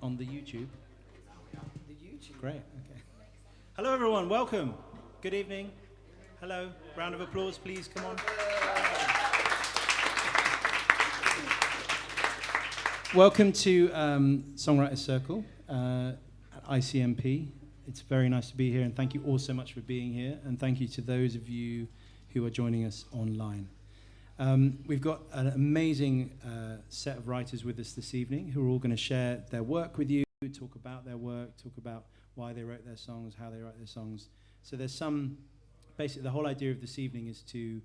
on the YouTube? The YouTube. Great, okay. Hello everyone, welcome. Good evening. Hello, round of applause please, come on. Welcome to Songwriters Circle at ICMP. It's very nice to be here, and thank you all so much for being here, and thank you to those of you who are joining us online. We've got an amazing set of writers with us this evening who are all going to share their work with you, talk about their work, talk about why they wrote their songs, how they write their songs. So there's basically the whole idea of this evening is to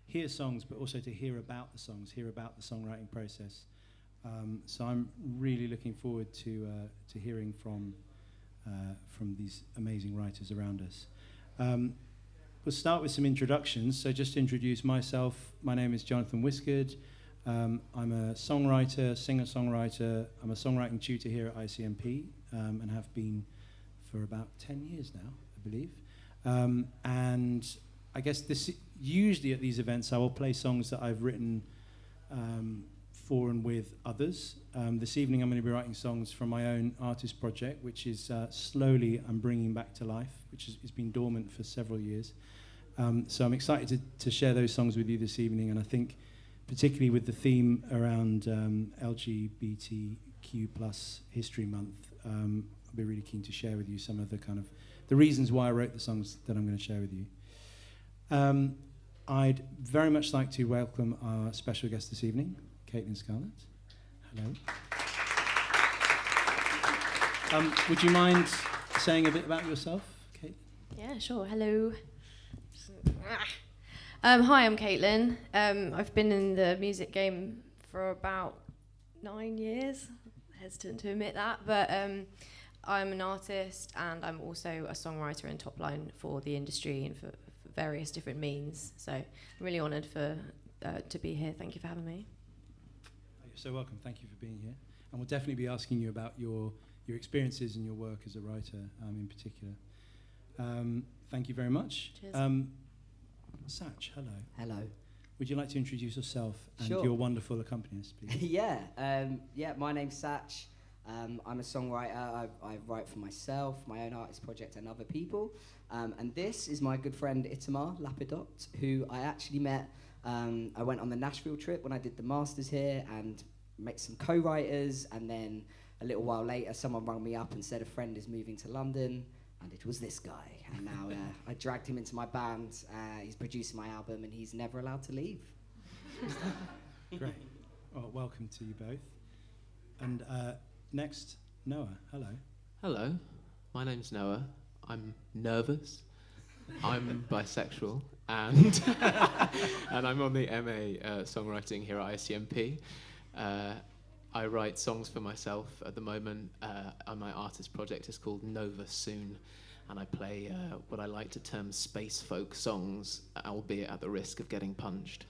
hear songs, but also to hear about the songs, hear about the songwriting process. So I'm really looking forward to hearing from these amazing writers around us. We'll start with some introductions. So just to introduce myself, my name is Jonathan Whiskerd. I'm a songwriter, singer-songwriter. I'm a songwriting tutor here at ICMP and have been for about 10 years now, I believe. And I guess usually at these events I will play songs that I've written for and with others. This evening I'm going to be writing songs from my own artist project, which is slowly I'm bringing back to life, which has been dormant for several years. So I'm excited to share those songs with you this evening, and I think particularly with the theme around LGBTQ plus History Month, I'll be really keen to share with you some of the reasons why I wrote the songs that I'm going to share with you. I'd very much like to welcome our special guest this evening, Caitlin Scarlett. Hello. Would you mind saying a bit about yourself, Kate? Yeah, sure. Hello. Hi, I'm Caitlin. I've been in the music game for about 9 years. Hesitant to admit that, but I'm an artist and I'm also a songwriter and top line for the industry and for various different means. So I'm really honoured to be here. Thank you for having me. You're so welcome. Thank you for being here. And we'll definitely be asking you about your experiences and your work as a writer in particular. Thank you very much. Cheers. Satch, hello. Hello. Would you like to introduce yourself and Sure. your wonderful accompanist, please? Yeah, my name's Satch. I'm a songwriter. I write for myself, my own artist project, and other people. And this is my good friend Itamar Lapidot, who I actually met. I went on the Nashville trip when I did the Masters here and met some co-writers. And then a little while later, someone rang me up and said a friend is moving to London. And it was this guy. And now I dragged him into my band. He's producing my album and he's never allowed to leave. Great. Well, welcome to you both. And next, Noah. Hello. Hello, my name's Noah. I'm nervous. I'm bisexual, and and I'm on the MA songwriting here at ICMP. I write songs for myself at the moment. My artist project is called Nova Soon, and I play what I like to term space folk songs, albeit at the risk of getting punched.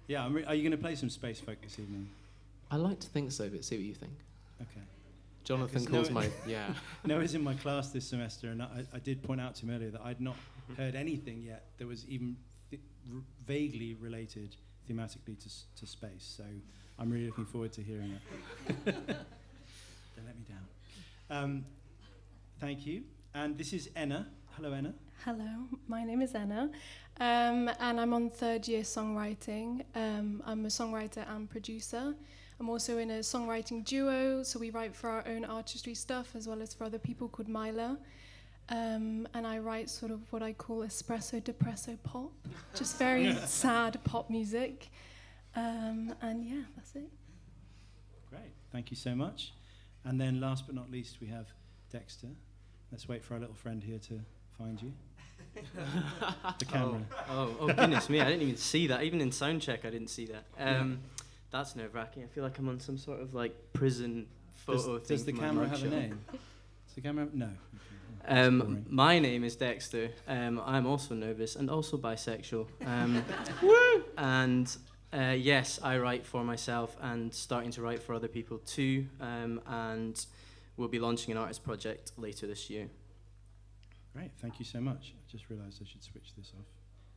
Yeah, are you going to play some space folk this evening? I like to think so, but see what you think. Okay. Jonathan calls yeah. Noah's in my class this semester, and I did point out to him earlier that I'd not heard anything yet that was even vaguely related thematically to space. So I'm really looking forward to hearing it. Don't let me down. Thank you. And this is Enna. Hello, Enna. Hello, my name is Enna, and I'm on third year songwriting. I'm a songwriter and producer. I'm also in a songwriting duo, so we write for our own artistry stuff as well as for other people called Myla. And I write sort of what I call espresso depresso pop, just very sad pop music. And yeah, that's it. Great, thank you so much. And then last but not least, we have Dexter. Let's wait for our little friend here to find you. The camera. Oh, goodness me, I didn't even see that. Even in soundcheck, I didn't see that. That's nerve-wracking. I feel like I'm on some sort of like prison photo thing. Does the camera have a name? Does the camera? No. My name is Dexter. I'm also nervous and also bisexual. And yes, I write for myself and starting to write for other people too. And we'll be launching an artist project later this year. Great, thank you so much. I just realised I should switch this off.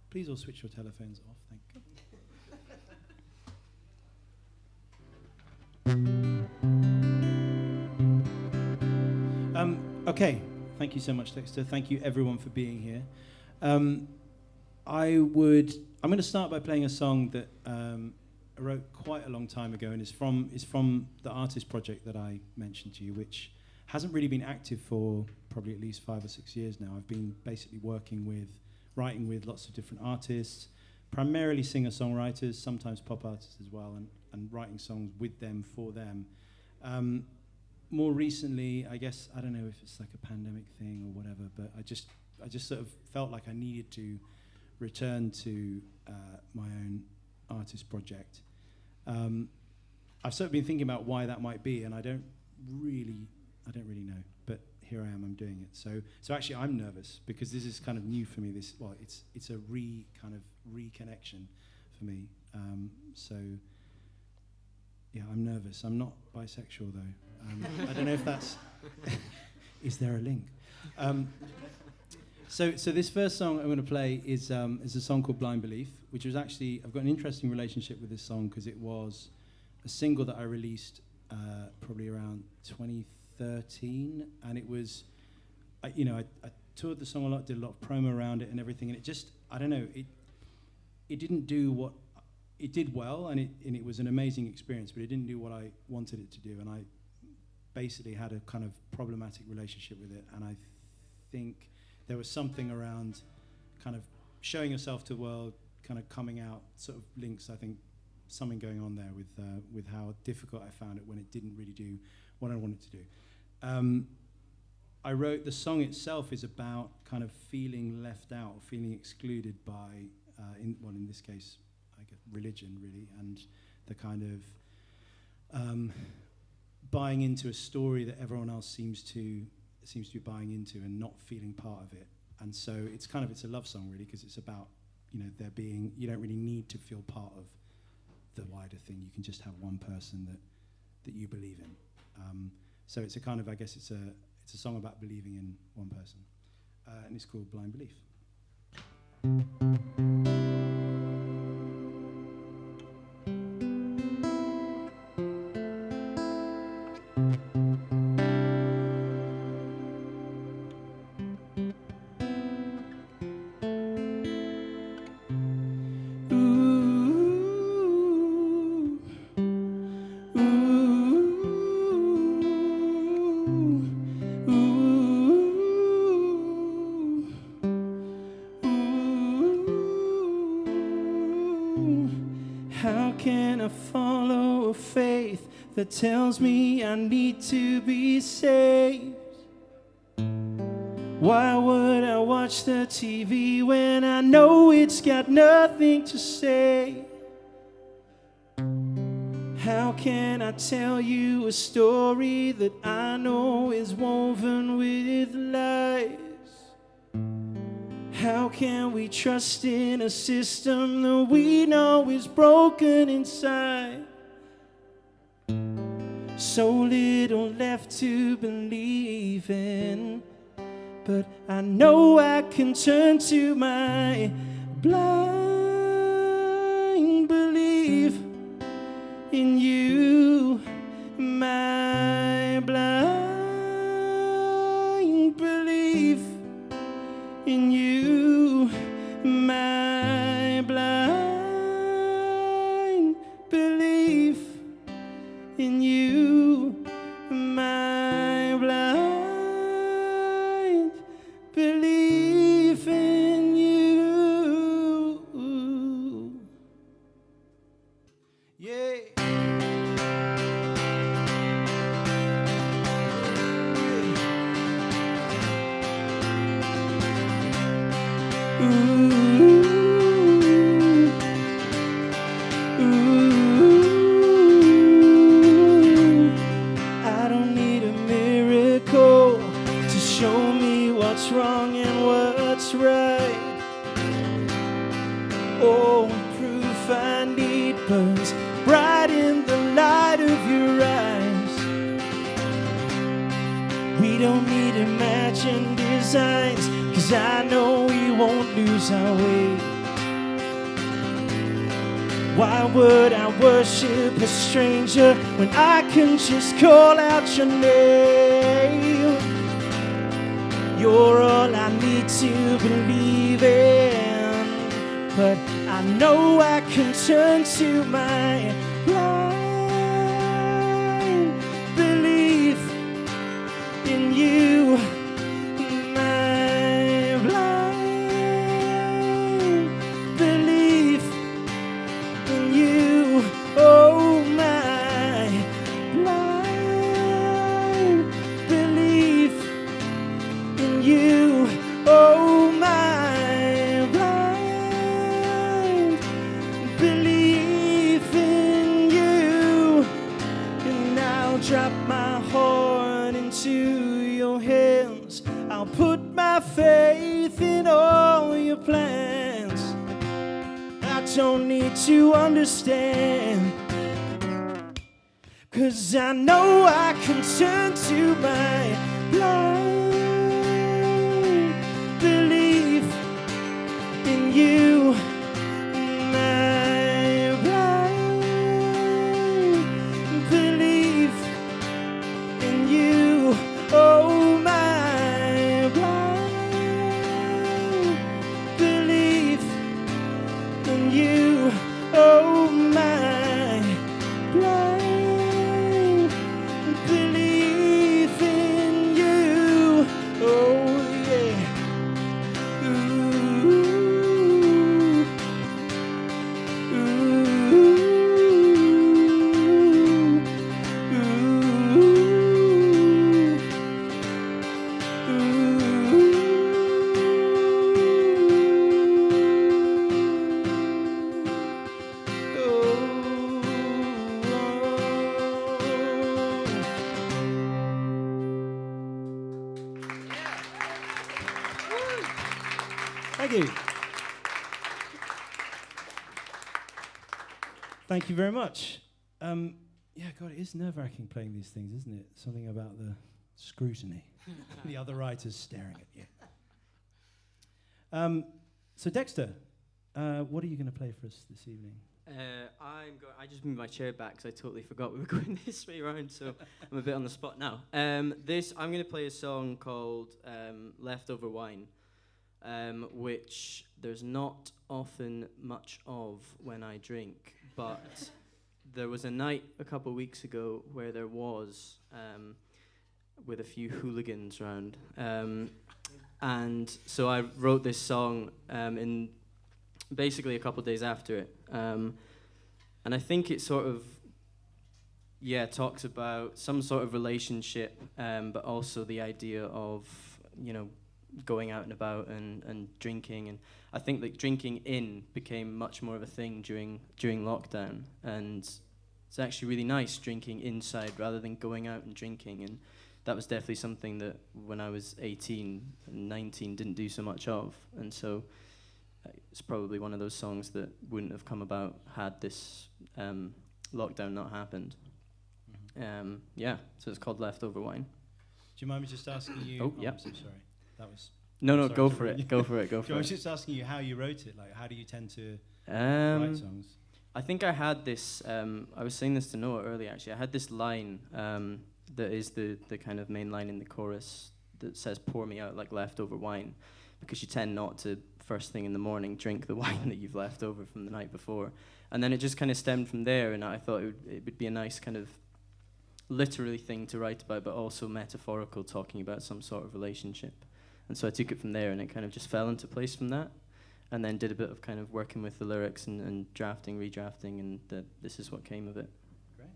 Please all switch your telephones off, thank you. Okay, thank you so much, Dexter. Thank you, everyone, for being here. I'm going to start by playing a song that I wrote quite a long time ago, and is from the artist project that I mentioned to you, which hasn't really been active for probably at least 5 or 6 years now. I've been basically writing with lots of different artists, primarily singer-songwriters, sometimes pop artists as well, and writing songs with them, for them. More recently, I guess, I don't know if it's like a pandemic thing or whatever, but I just sort of felt like I needed to return to my own artist project. I've sort of been thinking about why that might be, and I don't really know, but here I am, I'm doing it. So actually I'm nervous because this is kind of new for me. It's a reconnection for me. So yeah, I'm nervous. I'm not bisexual though. I don't know if that's, is there a link? So this first song I'm going to play is a song called Blind Belief, which was actually, I've got an interesting relationship with this song because it was a single that I released probably around 2013, and it was, I toured the song a lot, did a lot of promo around it and everything, and it just, I don't know, it didn't do what, it did well, and it was an amazing experience, but it didn't do what I wanted it to do, and I basically had a kind of problematic relationship with it, and I think there was something around kind of showing yourself to the world, kind of coming out, sort of links, I think, something going on there with how difficult I found it when it didn't really do what I wanted to do. I wrote, the song itself is about kind of feeling left out, or feeling excluded by, in this case, I guess, religion, really, and the kind of buying into a story that everyone else seems to be buying into and not feeling part of it. And so it's a love song, really, because it's about, there being, you don't really need to feel part of the wider thing. You can just have one person that you believe in. So it's a kind of, I guess it's a song about believing in one person. And it's called Blind Belief. That tells me I need to be saved. Why would I watch the TV when I know it's got nothing to say? How can I tell you a story that I know is woven with lies? How can we trust in a system that we know is broken inside? So little left to believe in, but I know I can turn to my blind belief in you, my blind belief in you, my blind belief in you, my blind belief in you. Yeah. Wrong and what's right. Oh, proof I need burns bright in the light of your eyes. We don't need imagined designs, 'cause I know we won't lose our way. Why would I worship a stranger when I can just call out your name? you're all I need to believe in. But I know I can turn to my blind belief in you. My blind belief in you. Oh, my blind belief in you. Oh, my blind belief in you. And I'll drop my heart into your hands. I'll put my faith in all your plans. I don't need to understand, 'cause I know I can turn to my blind belief in you. My blind belief in you. Oh, my blind belief in you. Oh, my blind belief in you. Oh, yeah. Ooh. Ooh. Thank you. Thank you very much. Yeah, God, it is nerve-wracking playing these things, isn't it? Something about the scrutiny, the other writers staring at you. So Dexter, what are you going to play for us this evening? I just moved my chair back because I totally forgot we were going this way around, so I'm a bit on the spot now. I'm going to play a song called Leftover Wine, which there's not often much of when I drink, but there was a night a couple of weeks ago where there was, with a few hooligans around. And so I wrote this song in basically a couple of days after it. And I think it sort of, talks about some sort of relationship, but also the idea of, going out and about and drinking. And I think that drinking in became much more of a thing during lockdown. And it's actually really nice drinking inside rather than going out and drinking. And that was definitely something that when I was 18 and 19 didn't do so much of. And so it's probably one of those songs that wouldn't have come about had this lockdown not happened. Mm-hmm. So it's called Leftover Wine. Do you mind me just asking you? Oh, yeah. I'm so sorry. That was... No, sorry, go sorry. for it. Go for it. I was just asking you how you wrote it. Like, how do you tend to write songs? I think I had this, I was saying this to Noah earlier actually, I had this line that is the kind of main line in the chorus that says, pour me out like leftover wine, because you tend not to, first thing in the morning, drink the wine that you've left over from the night before. And then it just kind of stemmed from there, and I thought it would be a nice kind of literary thing to write about, but also metaphorical, talking about some sort of relationship. And so I took it from there, and it kind of just fell into place from that. And then did a bit of kind of working with the lyrics and drafting, redrafting, and this is what came of it. Great.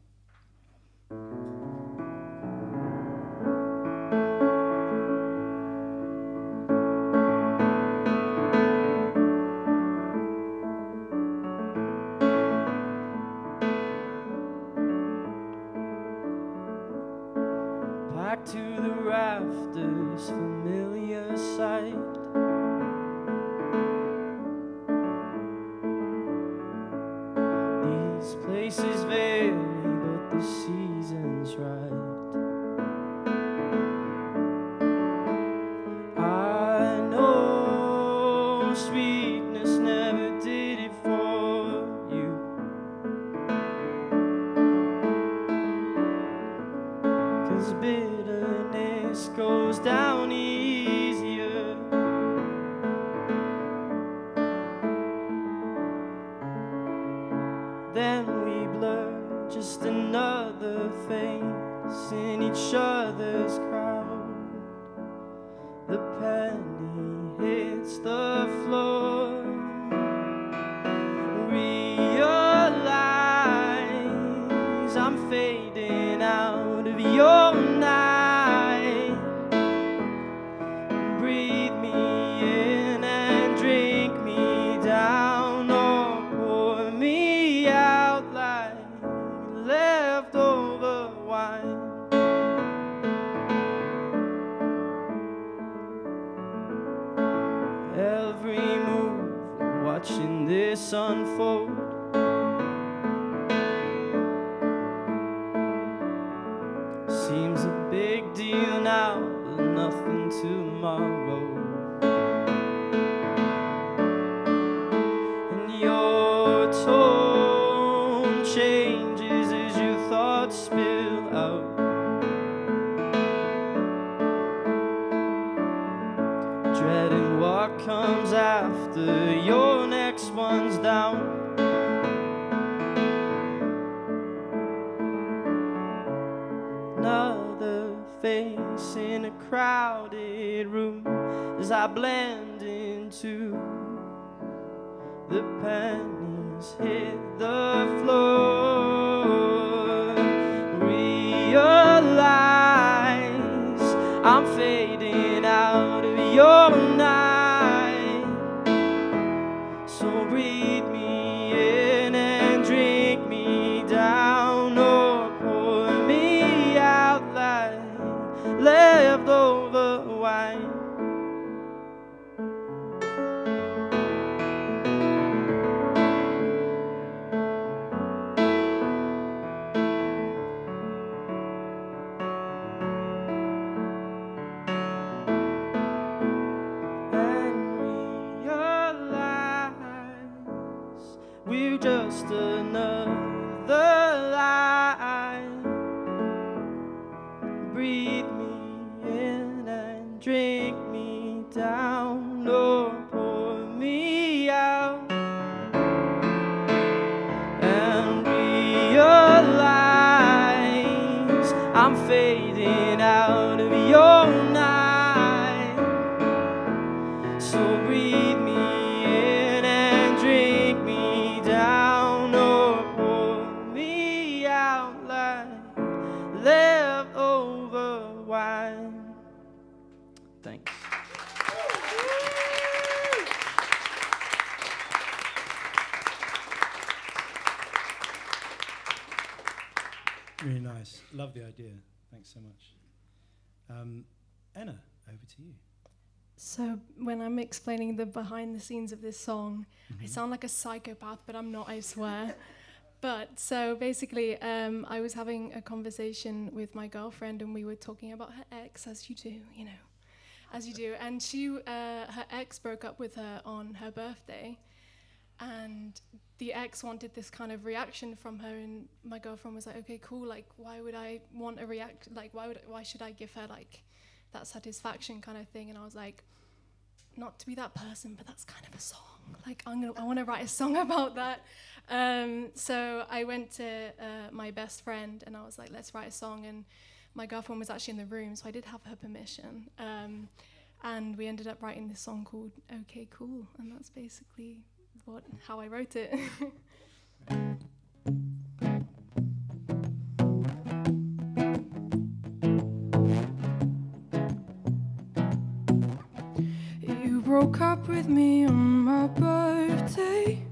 Back to the rafters, familiar sight. These places vary, but the season's right. I know sweetness never did it for you, 'cause bitterness goes down easy then we blur, just another face in each other's crowd. The penny hits the floor. Realize I'm fading out of your night. Breathe me in and drink me down, or pour me out like leftover wine. Every move, watching this unfold. Seems a big deal now, but nothing tomorrow. And your tone changes as your thoughts spill out. Dreading what comes after your next one's down. Another face in a crowded room as I blend into the pennies hit the floor. Realize I'm fading out of your night. So breathe me in and drink me down, or pour me out like leftover wine. We're just another line. Breathe me in and drink me down, or pour me out. And realize I'm fading out of your night. So breathe me in and drink me down, or pour me out like leftover wine. Thanks. Really nice. Love the idea. Thanks so much. Enna, over to you. So when I'm explaining the behind the scenes of this song, I sound like a psychopath, but I'm not, I swear. But so basically, I was having a conversation with my girlfriend, and we were talking about her ex, as you do, you know, as you do. And she, her ex broke up with her on her birthday, and the ex wanted this kind of reaction from her, and my girlfriend was like, okay, cool, like, why would I want a react? Like, why should I give her like that satisfaction kind of thing? And I was like, not to be that person, but that's kind of a song. Like, I want to write a song about that. So I went to my best friend, and I was like, let's write a song. And my girlfriend was actually in the room, so I did have her permission. And we ended up writing this song called Okay, Cool. And that's basically how I wrote it. You broke up with me on my birthday,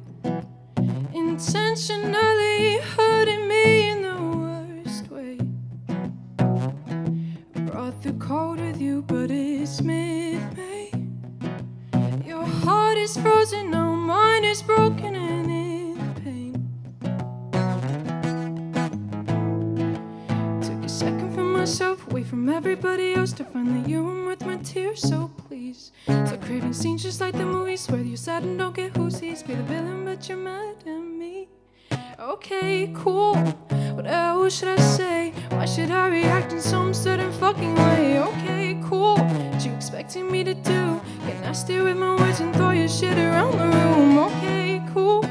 intentionally hurting me in the worst way. Brought the cold with you, but it's mid-May. Your heart is frozen, now mine is broken and in pain. Took a second for myself, away from everybody else, to find that you were worth my tears. So please, stop craving scenes just like the movies where you're sad and don't get who sees. Be the villain, but you're mad at me. Okay, cool. What else should I say? Why should I react in some certain fucking way? Okay, cool. What you expecting me to do? Get nasty with my words and throw your shit around the room. Okay, cool.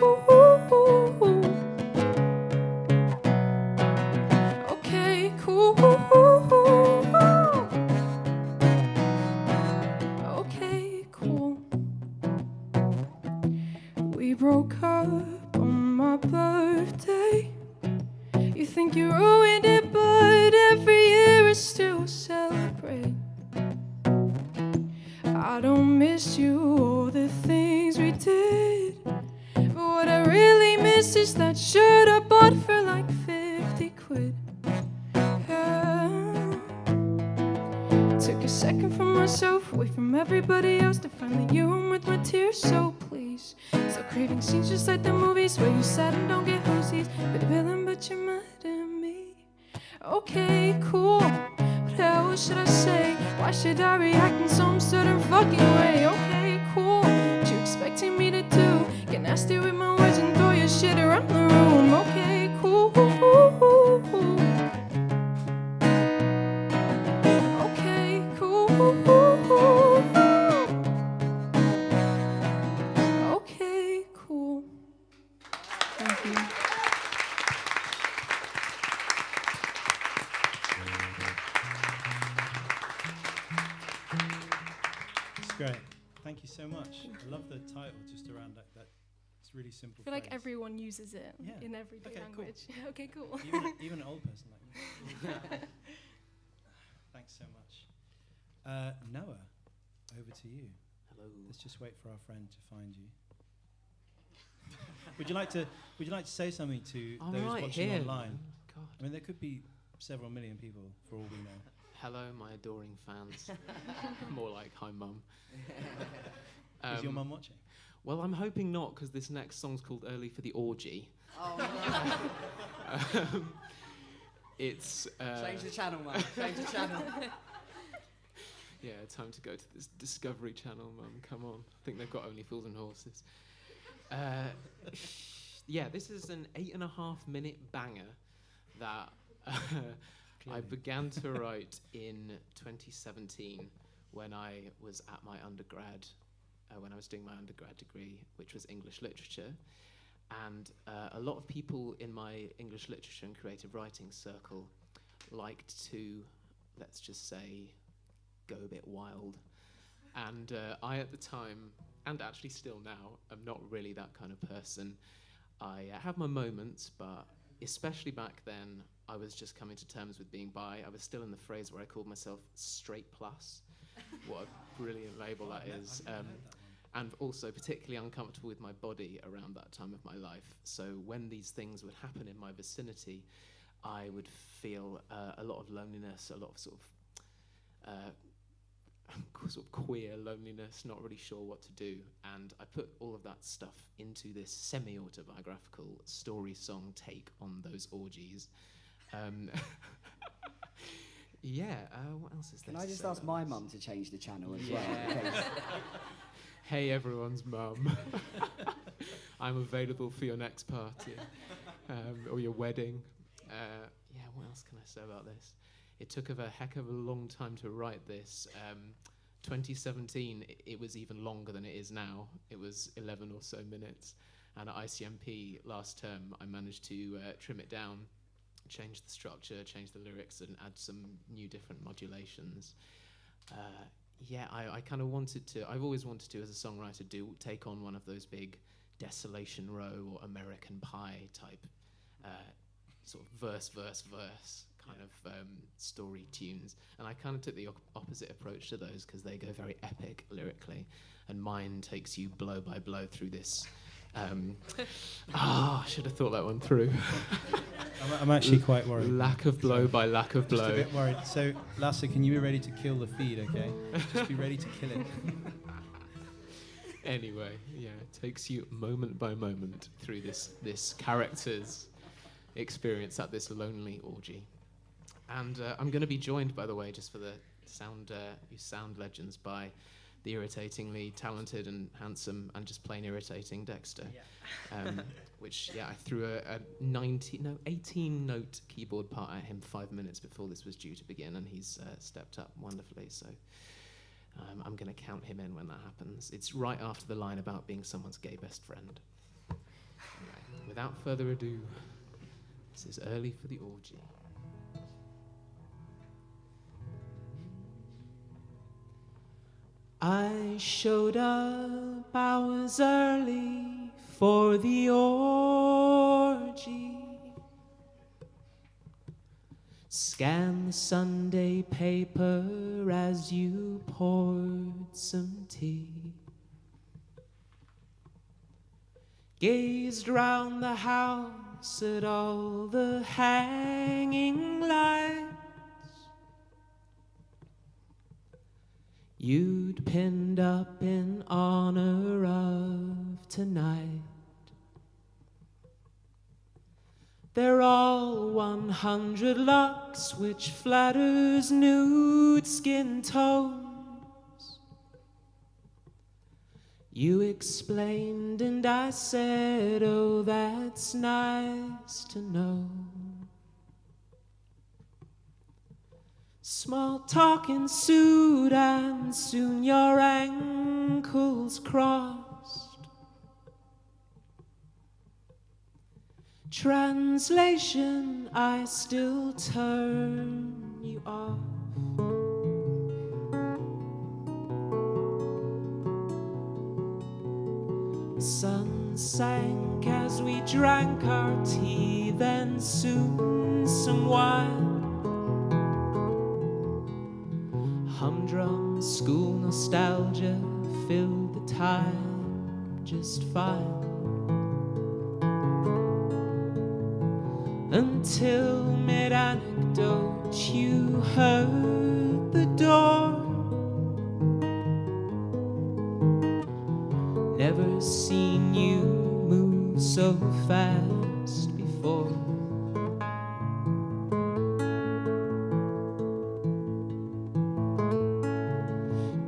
We broke up on my birthday. You think you ruined it, but every year I still celebrate. I don't miss you or the things we did, but what I really miss is that shirt I bought for like 50 quid. Yeah. Took a second from myself, away from everybody else, to finally you home with my tears. So please, still craving scenes just like the movies where you sad and don't get hosies. But the villain, but you're mad at me. Okay, cool. What else should I say? Why should I react in some certain fucking way? Okay, cool. What you expecting me to do? Get nasty with my words and throw your shit around the room. Okay, cool. Okay, cool. Okay, cool. Thank you. It's great. Thank you so much. I love the title just around that. It's really simple. I feel like phrase. everyone uses it Yeah. in everyday Okay, cool. language. Okay, cool. Even an old person like me. Thanks so much. Noah, over to you. Hello. Let's just wait for our friend to find you. Would you like to say something to I'm those right watching here. online? God. I mean, there could be several million people for all we know. Hello, my adoring fans. More like, hi, Mum. Is your mum watching? Well, I'm hoping not, because this next song's called Early for the Orgy. Oh no. It's... Change the channel, man. Change the channel. Yeah, time to go to this Discovery Channel, Mum. Come on. I think they've got Only Fools and Horses. Yeah, this is an 8.5-minute banger that I began to write in 2017 when I was at my undergrad, when I was doing my undergrad degree, which was English literature. And a lot of people in my English literature and creative writing circle liked to, let's just say, go a bit wild. And I, at the time, and actually still now, am not really that kind of person. I have my moments, but especially back then, I was just coming to terms with being bi. I was still in the phase where I called myself straight plus. What a brilliant label that is. And also particularly uncomfortable with my body around that time of my life. So when these things would happen in my vicinity, I would feel a lot of loneliness, a lot of sort of queer loneliness, not really sure what to do. And I put all of that stuff into this semi-autobiographical story song take on those orgies. What else is there? Can I to just say ask about my this? mum to change the channel as Yeah. well? in case- Hey, everyone's mum. I'm available for your next party or your wedding. What else can I say about this? It took a heck of a long time to write this. 2017, it was even longer than it is now. It was 11 or so minutes. And at ICMP last term, I managed to trim it down, change the structure, change the lyrics, and add some new different modulations. I kind of wanted to, I've always wanted to, as a songwriter, take on one of those big Desolation Row or American Pie type sort of verse kind of story tunes. And I kind of took the opposite approach to those because they go very epic lyrically, and mine takes you blow by blow through this. I should have thought that one through. I'm actually quite worried. Lack of blow by lack of blow. Just a bit worried. So, Lasse, can you be ready to kill the feed, okay? Just be ready to kill it. Anyway, it takes you moment by moment through this character's experience at this lonely orgy. And I'm going to be joined, by the way, just for the sound legends, by the irritatingly talented and handsome and just plain irritating Dexter. Which I threw a 18-note keyboard part at him 5 minutes before this was due to begin, and he's stepped up wonderfully. So I'm going to count him in when that happens. It's right after the line about being someone's gay best friend. Anyway, without further ado, this is Early for the Orgy. I showed up hours early for the orgy. Scan the Sunday paper as you poured some tea. Gazed round the house at all the hanging lights you'd pinned up in honor of tonight. They're all 100 lux, which flatters nude skin tones. You explained and I said, oh, that's nice to know. Small talk ensued and soon your ankles crossed. Translation, I still turn you off. The sun sank as we drank our tea, then soon some wine. Humdrum school nostalgia filled the time just fine. Until mid-anecdote you heard the door. Never seen you move so fast before.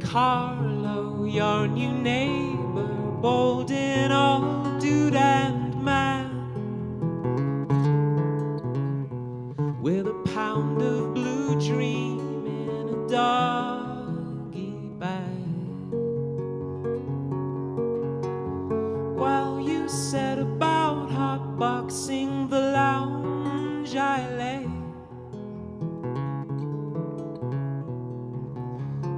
Carlo, your new neighbor, bold in all dude and man, with a pound of blue dream in a doggy bag. While you set about hotboxing the lounge, I lay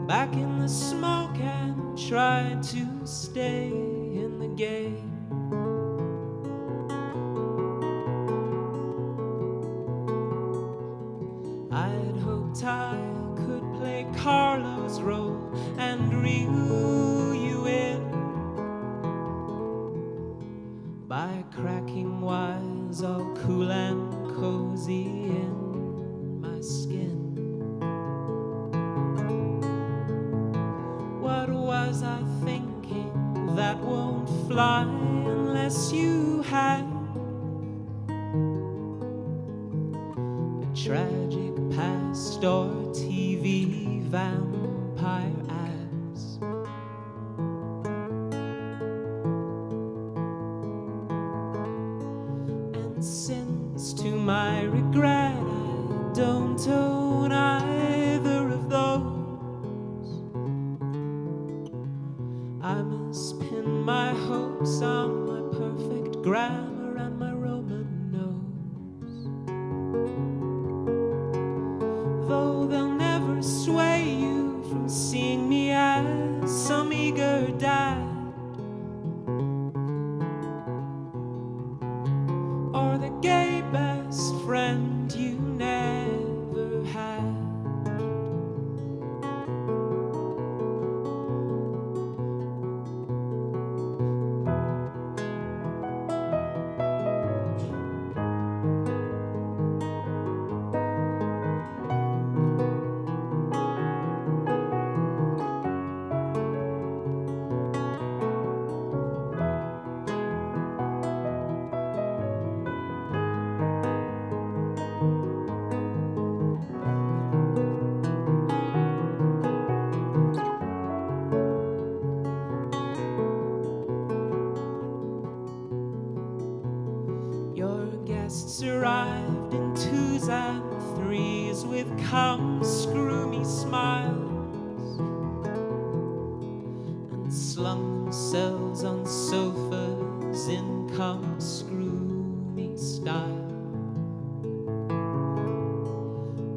back in the smoke and tried to stay in the game. I'd hoped I could play Carlo's role and reel you in by cracking wise, all cool and cozy in my skin. What was I thinking? That won't fly unless you had a tragic past or TV vampire ads. And since to my regret I don't own either of those, I must pin my hopes on my perfect grammar and my Roman nose. Though they'll never sway you from seeing me as some eager dad, or the gay best friend you never had. Arrived in 2s and 3s with come screw me smiles, and slung themselves on sofas in come screw me style.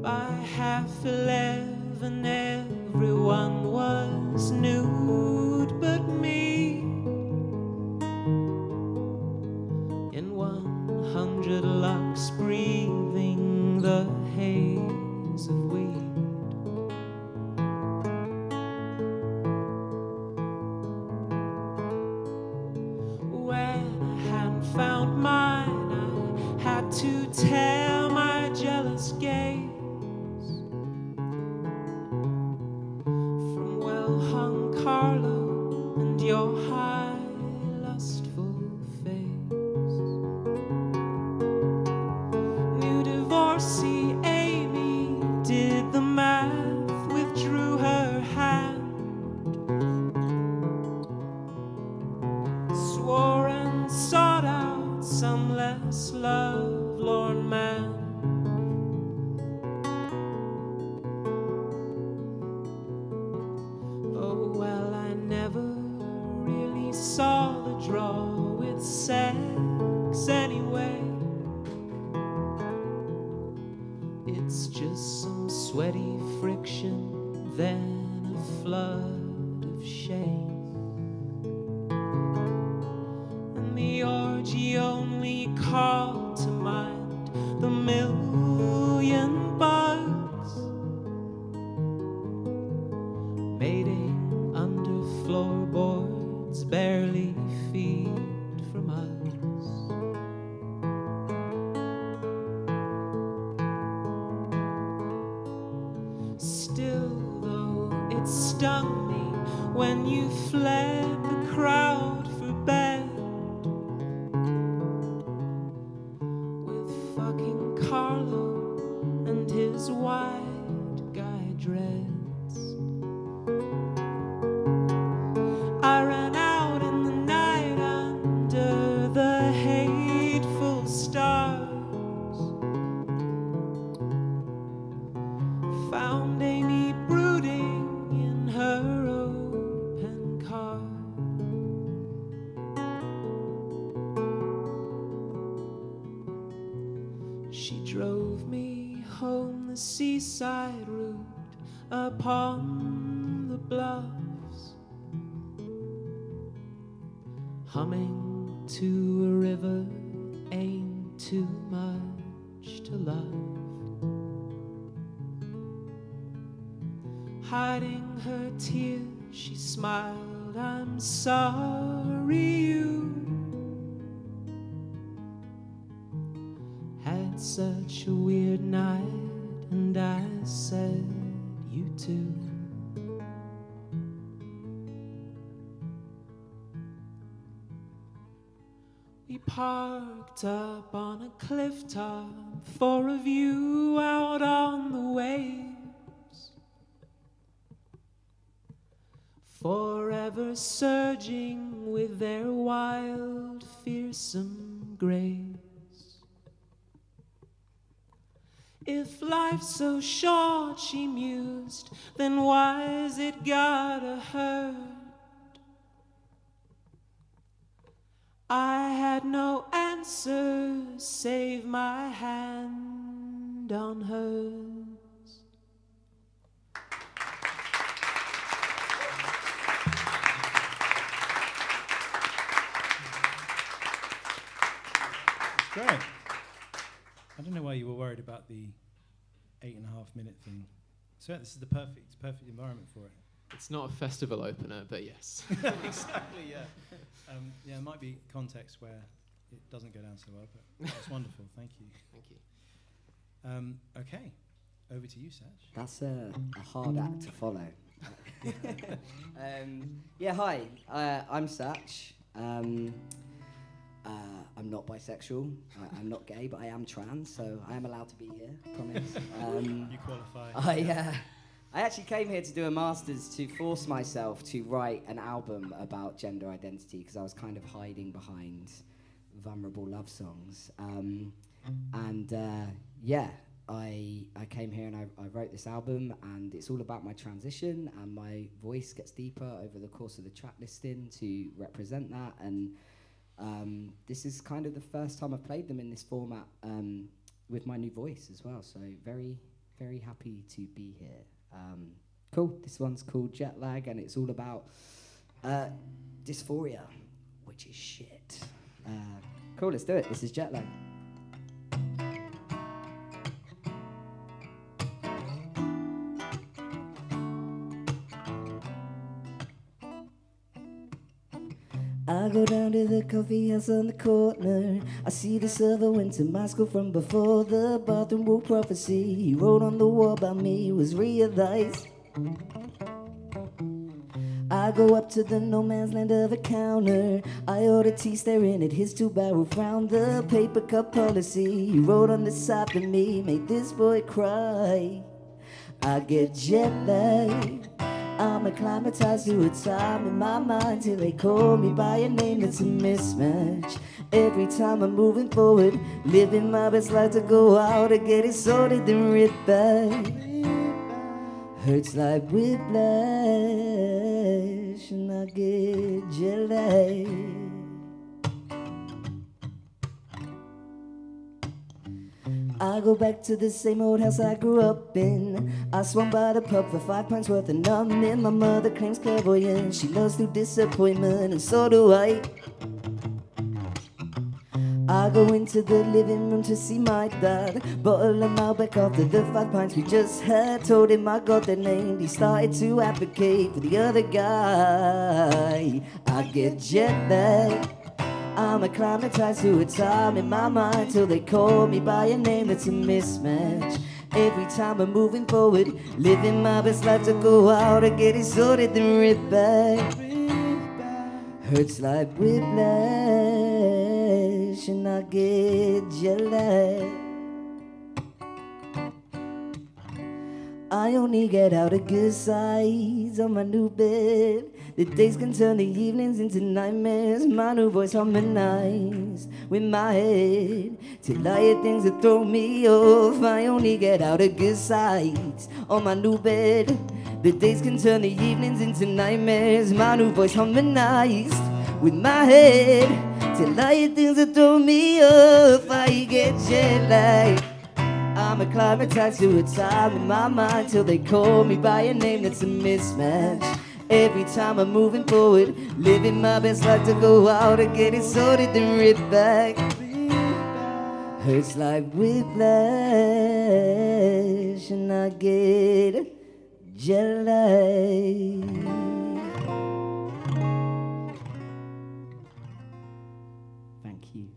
By 11:30 everyone was nude but me. to tear my jealous gaze from well-hung Carlo and your high, lustful face. New divorcee Amy did the math, withdrew her hand, swore and sought out some less lovelorn man. Oh, well, I never really saw the draw with sex anyway. It's just some sweaty friction, then a flood of shame. And the orgy only called to mind the million bugs mating under floorboards, barely feed from us. Still, though, it stung me when you fled the crowd for bed with fucking Carlo and his white guy dreads. I ran out in the night under the hateful stars, found Amy brooding in her open car. She drove me home the seaside route upon the bluffs, humming to a river ain't too much to love. Hiding her tears, she smiled, I'm sorry you had such a weird night. And I said, you too. We parked up on a cliff top for a view out on the waves, forever surging with their wild, fearsome grace. If life's so short, she mused, then why's it gotta hurt? I had no answer, save my hand on hers. Great. I don't know why you were worried about the 8.5 minute thing. So this is the perfect environment for it. It's not a festival opener, but yes. Exactly, yeah. Yeah, it might be context where it doesn't go down so well, but that's wonderful. Thank you. Thank you. Okay, over to you, Satch. That's a hard act to follow. Yeah, hi, I'm Satch. I'm not bisexual, I'm not gay, but I am trans, so I am allowed to be here, I promise. You qualify. I actually came here to do a master's to force myself to write an album about gender identity, because I was kind of hiding behind vulnerable love songs. I came here and I wrote this album, and it's all about my transition, and my voice gets deeper over the course of the track listing to represent that. And this is kind of the first time I've played them in this format with my new voice as well. So very, very happy to be here. Cool. This one's called Jet Lag, and it's all about dysphoria, which is shit. Cool, let's do it. This is Jet Lag. I go down to the coffee house on the corner. I see the server went to my school from before. The bathroom wall prophecy he wrote on the wall about me was realized. I go up to the no man's land of a counter. I order tea staring at his two-barrel frown. The paper cup policy he wrote on the side of me made this boy cry. I get jet lagged. I'm acclimatized to a time in my mind till they call me by a name that's a mismatch. Every time I'm moving forward, living my best life to go out and get it sorted then ripped back. Hurts like whiplash and I get jet lagged. I go back to the same old house I grew up in. I swung by the pub for 5 pints worth of numbing. My mother claims clairvoyance, she loves through disappointment, and so do I. I go into the living room to see my dad. Bottle of Malbec after the 5 pints we just had. Told him I got the name, he started to advocate for the other guy. I get jet lagged. I'm acclimatized to a time in my mind till they call me by a name that's a mismatch. Every time I'm moving forward, living my best life to go out and get it sorted then rip back. Hurts like whiplash and I get jet lagged. I only get out of good sides on my new bed. The days can turn the evenings into nightmares. My new voice harmonized with my head till I hear things that throw me off. I only get out of good sides on my new bed. The days can turn the evenings into nightmares. My new voice harmonized with my head till I hear things that throw me off. I get jet lagged. I'm acclimatized to a time in my mind till they call me by a name that's a mismatch. Every time I'm moving forward, living my best life to go out and get it sorted then rip back. Hurts like whiplash and I get jet lagged. Thank you.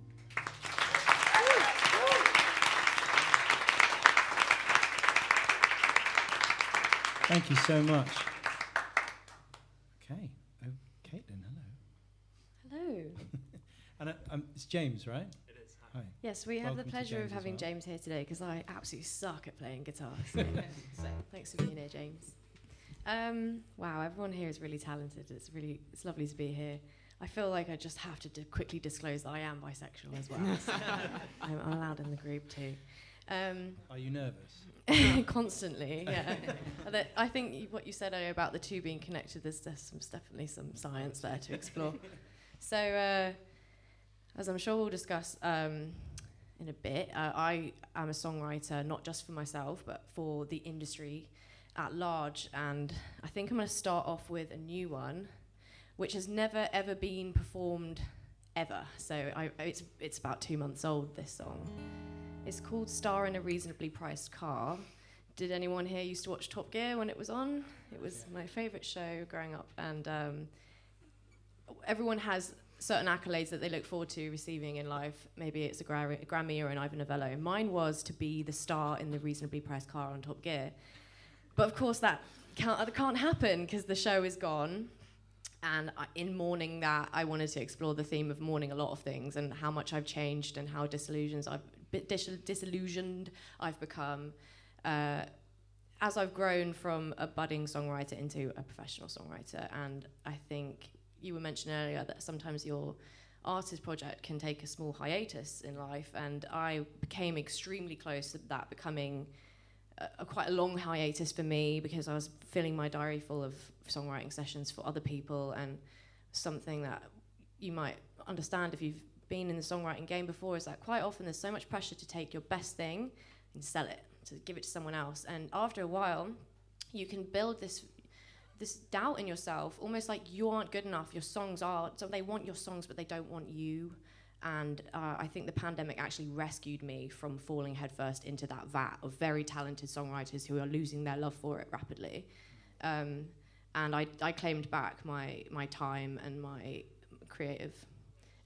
Thank you so much. Okay. Oh, Caitlin, hello. Hello. And it's James, right? It is. Hi. Yes, we have Welcome the to pleasure James of as having well. James here today because I absolutely suck at playing guitar. So, thanks for being here, James. Wow, everyone here is really talented. It's lovely to be here. I feel like I just have to quickly disclose that I am bisexual as well. So I'm allowed in the group too. Are you nervous? Constantly, yeah. I think what you said earlier about the two being connected, there's definitely some science there to explore. So, as I'm sure we'll discuss in a bit, I am a songwriter, not just for myself, but for the industry at large. And I think I'm going to start off with a new one, which has never, ever been performed, ever. So it's about 2 months old, this song. It's called Star in a Reasonably Priced Car. Did anyone here used to watch Top Gear when it was on? It was my favourite show growing up, and everyone has certain accolades that they look forward to receiving in life. Maybe it's a Grammy or an Ivor Novello. Mine was to be the star in the reasonably priced car on Top Gear. But of course that can't happen because the show is gone. And in mourning that, I wanted to explore the theme of mourning a lot of things and how much I've changed and how disillusioned I've become as I've grown from a budding songwriter into a professional songwriter. And I think you were mentioning earlier that sometimes your artist project can take a small hiatus in life, and I became extremely close to that becoming quite a long hiatus for me because I was filling my diary full of songwriting sessions for other people, and something that you might understand if you've been in the songwriting game before is that quite often there's so much pressure to take your best thing and sell it, to give it to someone else. And after a while, you can build this doubt in yourself, almost like you aren't good enough. Your songs are, so they want your songs, but they don't want you. And I think the pandemic actually rescued me from falling headfirst into that vat of very talented songwriters who are losing their love for it rapidly. And I claimed back my time and my creative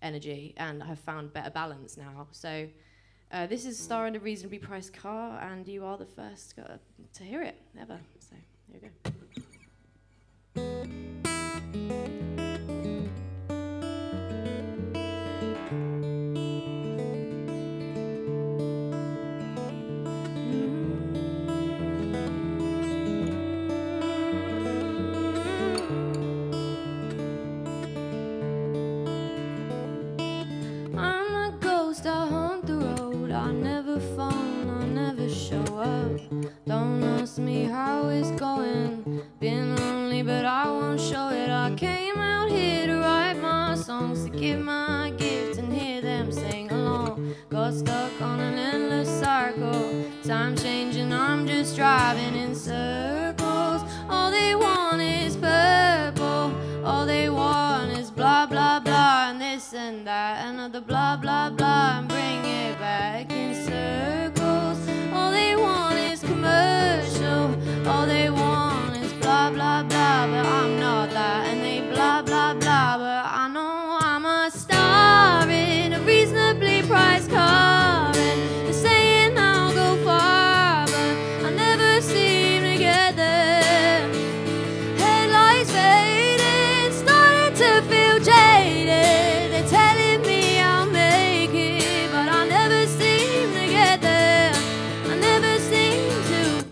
energy, and I've found better balance now. So this is Star in a Reasonably Priced Car, and you are the first to hear it ever. So here we go. Don't ask me how it's going. Been lonely, but I won't show it. I came out here to write my songs, to give my gift and hear them sing along. Got stuck on an endless cycle. Time changing, I'm just driving in circles. All they want is purple. All they want is blah, blah, blah, and this and that, another blah, blah, blah, and bring it back in circles. All they want is commercial. All they want is blah, blah, blah, but I'm not that, and they blah, blah, blah, but I know I'm a star in a reasonably priced car, and they're saying I'll go far, but I never seem to get there. Headlights fading, starting to feel jaded. They're telling me I'll make it, but I never seem to get there. I never seem to.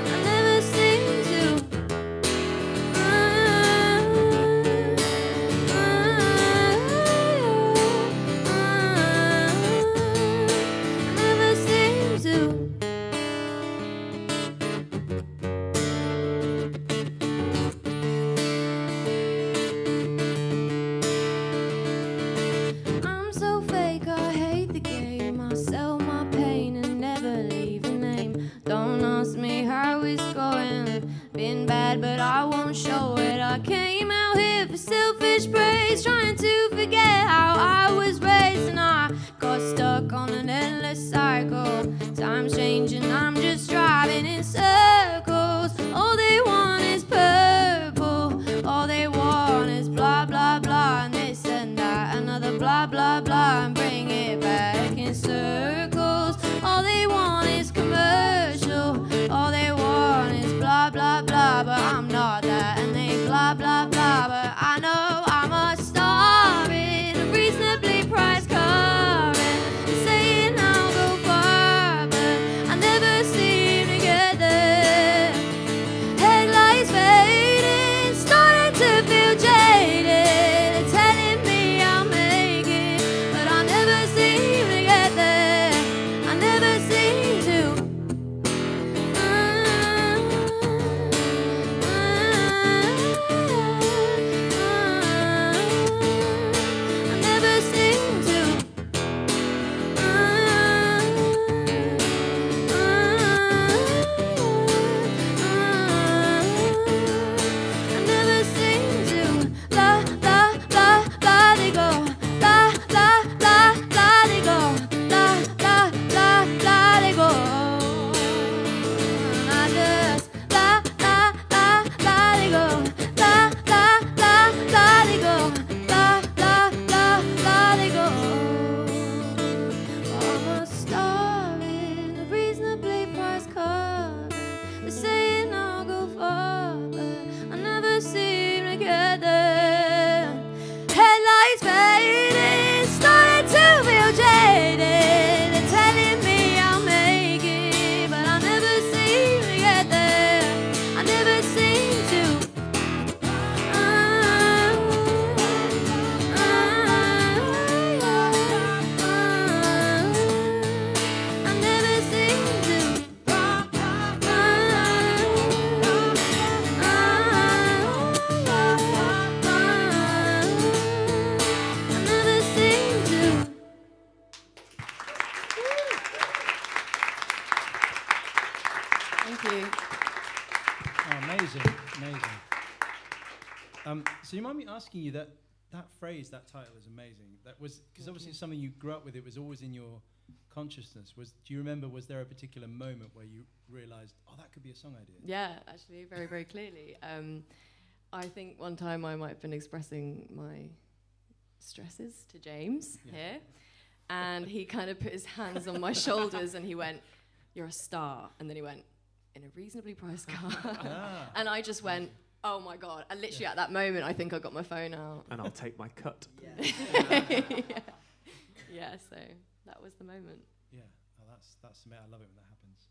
I never seem to. I never seem to. I'm so fake, I hate the game. I sell my pain and never leave a name. Don't ask me how it's going. Been bad, but I won't show it. I came out here for selfish praise, trying to forget how I was raised, and I got stuck on an endless cycle. Time's changing, I'm just driving in circles. All they want is purple. All they want is blah, blah, blah, and this and that, another blah, blah, blah, and bring it back in circles. All they want is commercial. All they want is blah, blah, blah, but I'm not that, and they blah, blah, blah, but I know I'm a star in a reasonably priced car, and they're saying I'll go far, but I never seem to get there. Headlights fading, starting to feel jaded. They're telling me I'll make it, but I never seem to get there. I never seem to. I never seem to. I never seem to. Blah, blah, blah, blah, they go. Blah, blah, blah, blah, they go. Blah, blah, blah, blah, they go. And I just blah, blah, blah, blah, they go. Blah, blah, blah, blah, they go. Blah, blah, blah, blah, they go. I'm a star in a reasonably priced car. They're saying I'll go far, but I never seem to get there. Headlights fading, starting to feel jaded. They're telling me I'll make it, but I never seem to get there. I never seem to. I never seem to. I never seem to. Thank you. Oh, amazing, amazing. So you mind me asking you that phrase, that title is amazing. That was because obviously it's something you grew up with. It was always in your consciousness? Do you remember, was there a particular moment where you realised, oh, that could be a song idea? Yeah, actually, very, very clearly. I think one time I might have been expressing my stresses to James here, and he kind of put his hands on my shoulders and he went, "You're a star," and then he went, "In a reasonably priced car." And I just went, oh my God. And literally at that moment, I think I got my phone out. And I'll take my cut. Yeah, so that was the moment. Yeah, oh, that's I love it when that happens.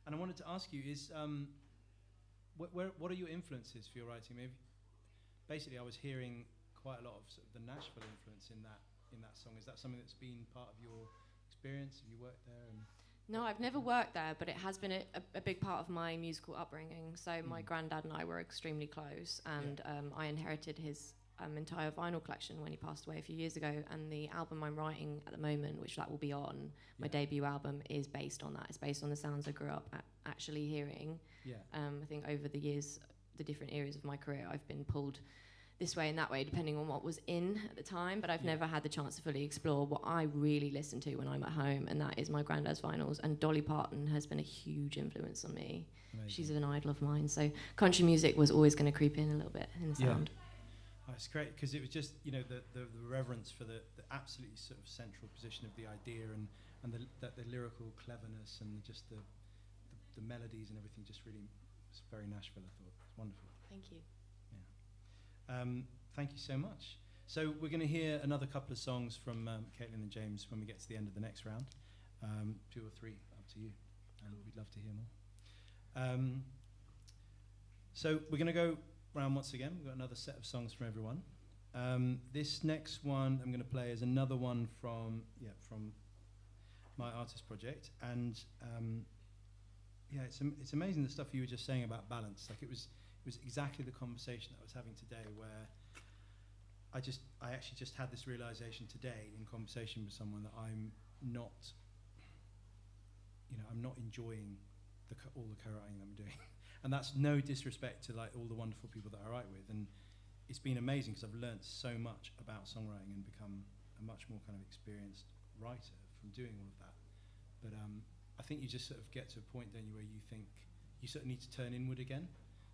And I wanted to ask you, is what are your influences for your writing? Maybe, basically, I was hearing quite a lot of, sort of the Nashville influence in that song. Is that something that's been part of your experience? Have you worked there? No, I've never worked there, but it has been a big part of my musical upbringing. So my granddad and I were extremely close, and I inherited his entire vinyl collection when he passed away a few years ago. And the album I'm writing at the moment, which that will be on, my debut album, is based on that. It's based on the sounds I grew up actually hearing. I think over the years, the different areas of my career, I've been pulled this way and that way, depending on what was in at the time, but I've never had the chance to fully explore what I really listen to when I'm at home, and that is my granddad's vinyls. And Dolly Parton has been a huge influence on me. Amazing. She's an idol of mine, so country music was always going to creep in a little bit in the sound. Oh, it's great, because it was just, you know, the reverence for the absolutely sort of central position of the idea, and the lyrical cleverness, and just the melodies and everything, just really was very Nashville, I thought. It's wonderful. Thank you. Thank you so much. So we're going to hear another couple of songs from Caitlin and James when we get to the end of the next round. 2 or 3, up to you. And we'd love to hear more. So we're going to go round once again. We've got another set of songs from everyone. This next one I'm going to play is another one from my artist project. And it's amazing the stuff you were just saying about balance. Like it was exactly the conversation that I was having today, where I actually just had this realization today in conversation with someone that I'm not enjoying all the co-writing that I'm doing. And that's no disrespect to like all the wonderful people that I write with. And it's been amazing because I've learned so much about songwriting and become a much more kind of experienced writer from doing all of that. But I think you just sort of get to a point, don't you, where you think you sort of need to turn inward again.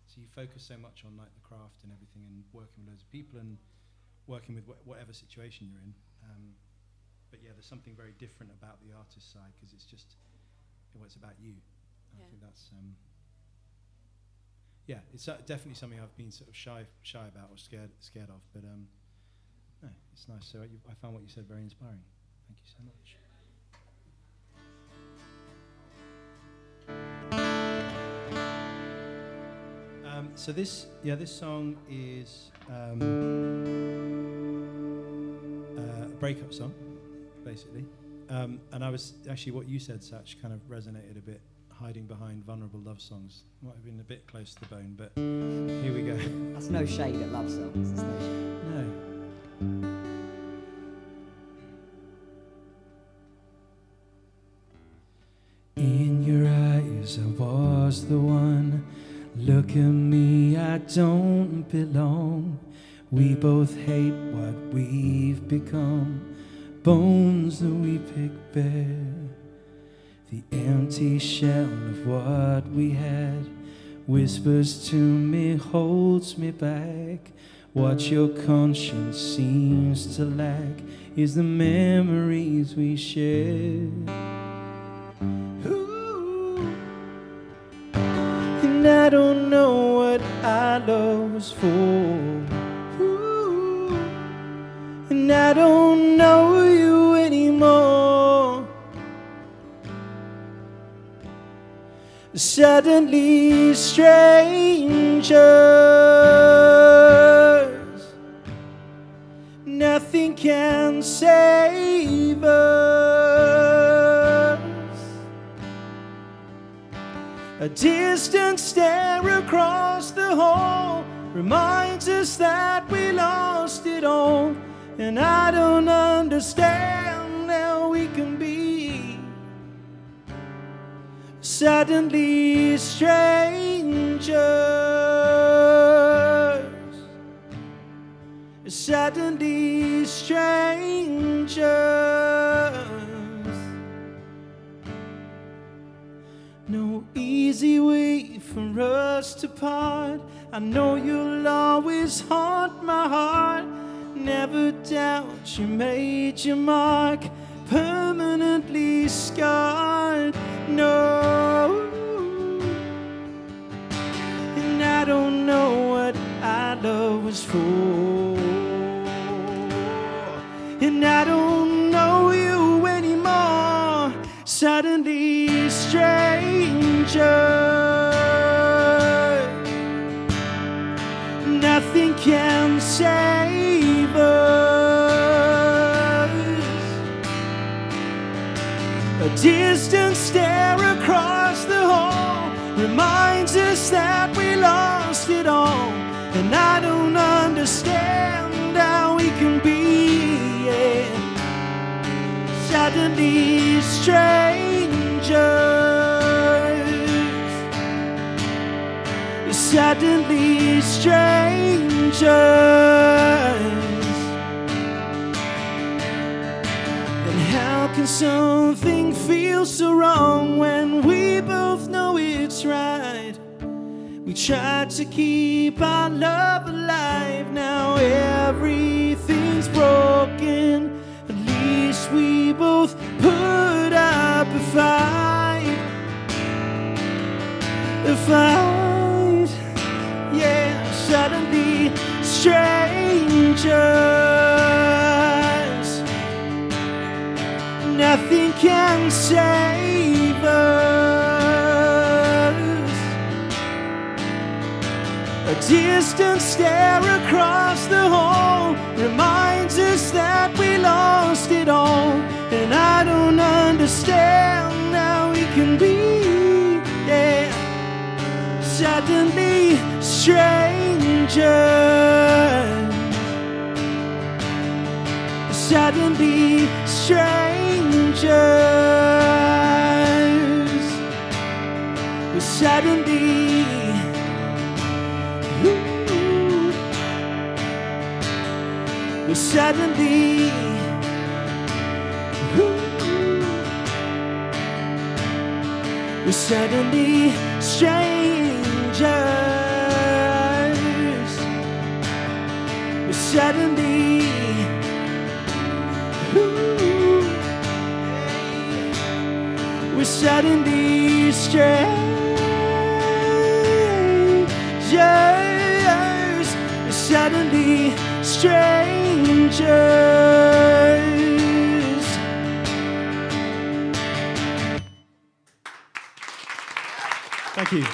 So you focus so much on like the craft and everything, and working with loads of people and working with whatever situation you're in. But yeah, there's something very different about the artist side, because it's just, it's about you. I think that's, it's definitely something I've been sort of shy about or scared of. But no, it's nice. So I found what you said very inspiring. Thank you so much. So this song is a breakup song, basically. And I was actually, what you said, Satch, kind of resonated a bit. Hiding behind vulnerable love songs might have been a bit close to the bone, but here we go. That's no shade at love songs. It's no shade. No. In your eyes, I was the one. Look at me, I don't belong. We both hate what we've become, bones that we pick bare. The empty shell of what we had whispers to me, holds me back. What your conscience seems to lack is the memories we shared. And I don't know what our love was for. Ooh, and I don't know you anymore. Suddenly strangers, nothing can save us. A distant stare across the hall reminds us that we lost it all. And I don't understand how we can be suddenly strangers. Suddenly strangers. no easy way for us to part. I know you'll always haunt my heart. Never doubt you made your mark, permanently scarred. No, and I don't know what our love was for, and I don't know you anymore. Suddenly stranger, nothing can save us. A distant stare across the hall reminds us that we lost it all. And I don't understand how we can be, yeah, suddenly strangers. Suddenly strangers. And how can something feel so wrong when we both know it's right? We tried to keep our love alive. Now everything's broken. At least we both put up a fight. A fight. Yeah, suddenly strangers. Nothing can save us. A distant stare across the hall reminds us that we lost it all. And I don't understand how we can be, yeah, suddenly strangers. Suddenly strangers. We're suddenly we're suddenly we're suddenly strangers. We're suddenly we're suddenly strangers. We're suddenly strangers. Thank you.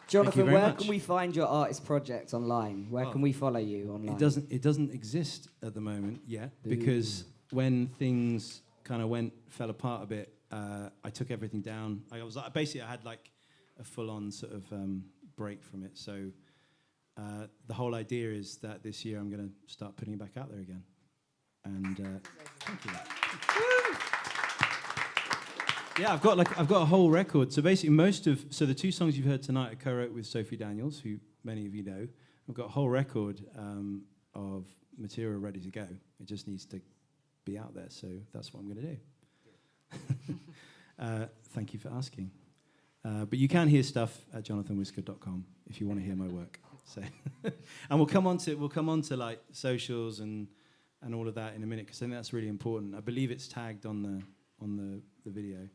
Jonathan, very where much. can we find your artist project online? Where can we follow you online? It doesn't exist at the moment yet, because when things kind of fell apart a bit, I took everything down. I was basically, I had like a full-on sort of break from it. So the whole idea is that this year I'm going to start putting it back out there again. And thank you. Yeah, I've got a whole record. So basically, the two songs you've heard tonight I co-wrote with Sophie Daniels, who many of you know. I've got a whole record of material ready to go. It just needs to be out there. So that's what I'm going to do. Thank you for asking. But you can hear stuff at jonathanwhiskerd.com if you want to hear my work. So, and we'll come on to like socials and all of that in a minute, because I think that's really important. I believe it's tagged on the video.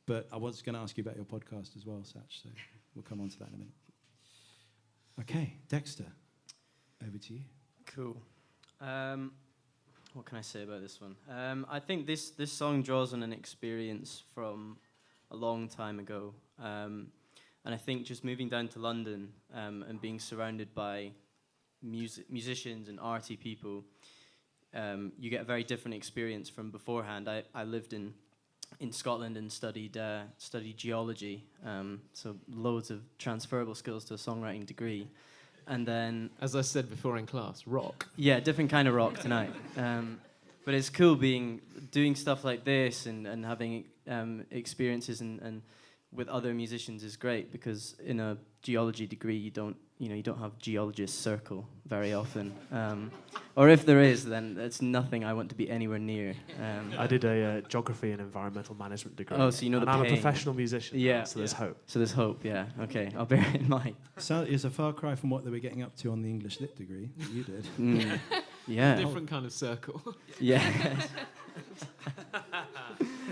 But I was going to ask you about your podcast as well, Satch, so we'll come on to that in a minute. Okay, Dexter, over to you. Cool. What can I say about this one? I think this song draws on an experience from a long time ago. And I think just moving down to London and being surrounded by musicians and arty people, you get a very different experience from beforehand. I lived in Scotland and studied geology, so loads of transferable skills to a songwriting degree. And then, as I said before in class, rock. Yeah, different kind of rock tonight. But it's cool doing stuff like this and having experiences and with other musicians is great, because in a geology degree you don't have Geologist Circle very often, or if there is, then it's nothing I want to be anywhere near. I did a geography and environmental management degree. Oh, so you know and the I'm a pain. professional musician. Yeah. So there's hope. So there's hope. Yeah. Okay, I'll bear it in mind. So it's a far cry from what they were getting up to on the English Lit degree that you did. Yeah. Different kind of circle. Yeah.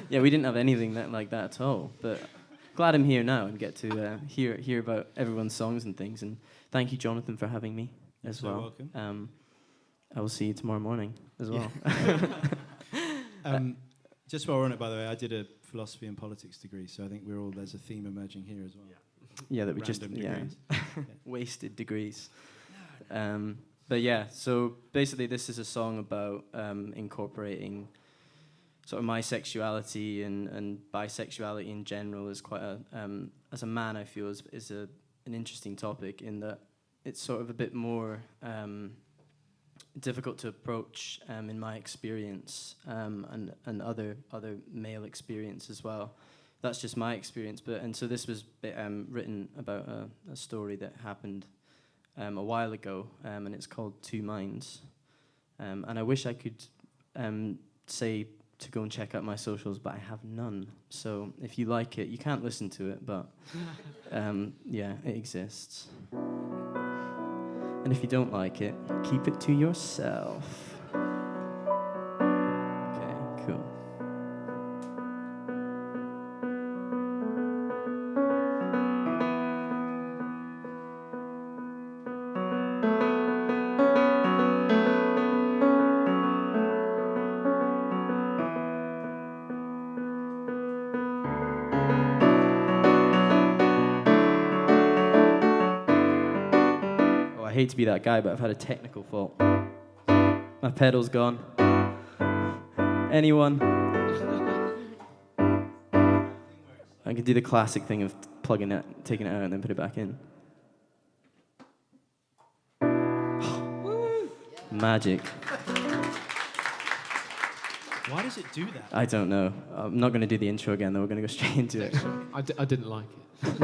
Yeah, we didn't have anything like that at all. But glad I'm here now and get to hear about everyone's songs and things. And thank you, Jonathan, for having me as well. You're welcome. I will see you tomorrow morning as well. Just while we're on it, by the way, I did a philosophy and politics degree, so I think there's a theme emerging here as well. Yeah, that we Random degrees. Wasted degrees. But yeah, so basically this is a song about incorporating sort of my sexuality and bisexuality in general is quite a, as a man I feel is an interesting topic, in that it's sort of a bit more difficult to approach in my experience, and other male experience as well. That's just my experience, and so this was written about a story that happened a while ago, and it's called Two Minds. And I wish I could say to go and check out my socials, but I have none. So if you like it, you can't listen to it, but yeah, it exists. And if you don't like it, keep it to yourself. Okay, cool. I hate to be that guy, but I've had a technical fault. My pedal's gone. Anyone? I could do the classic thing of plugging it, taking it out, and then put it back in. Magic. Why does it do that? I don't know. I'm not going to do the intro again, though. We're going to go straight into it. I didn't like it.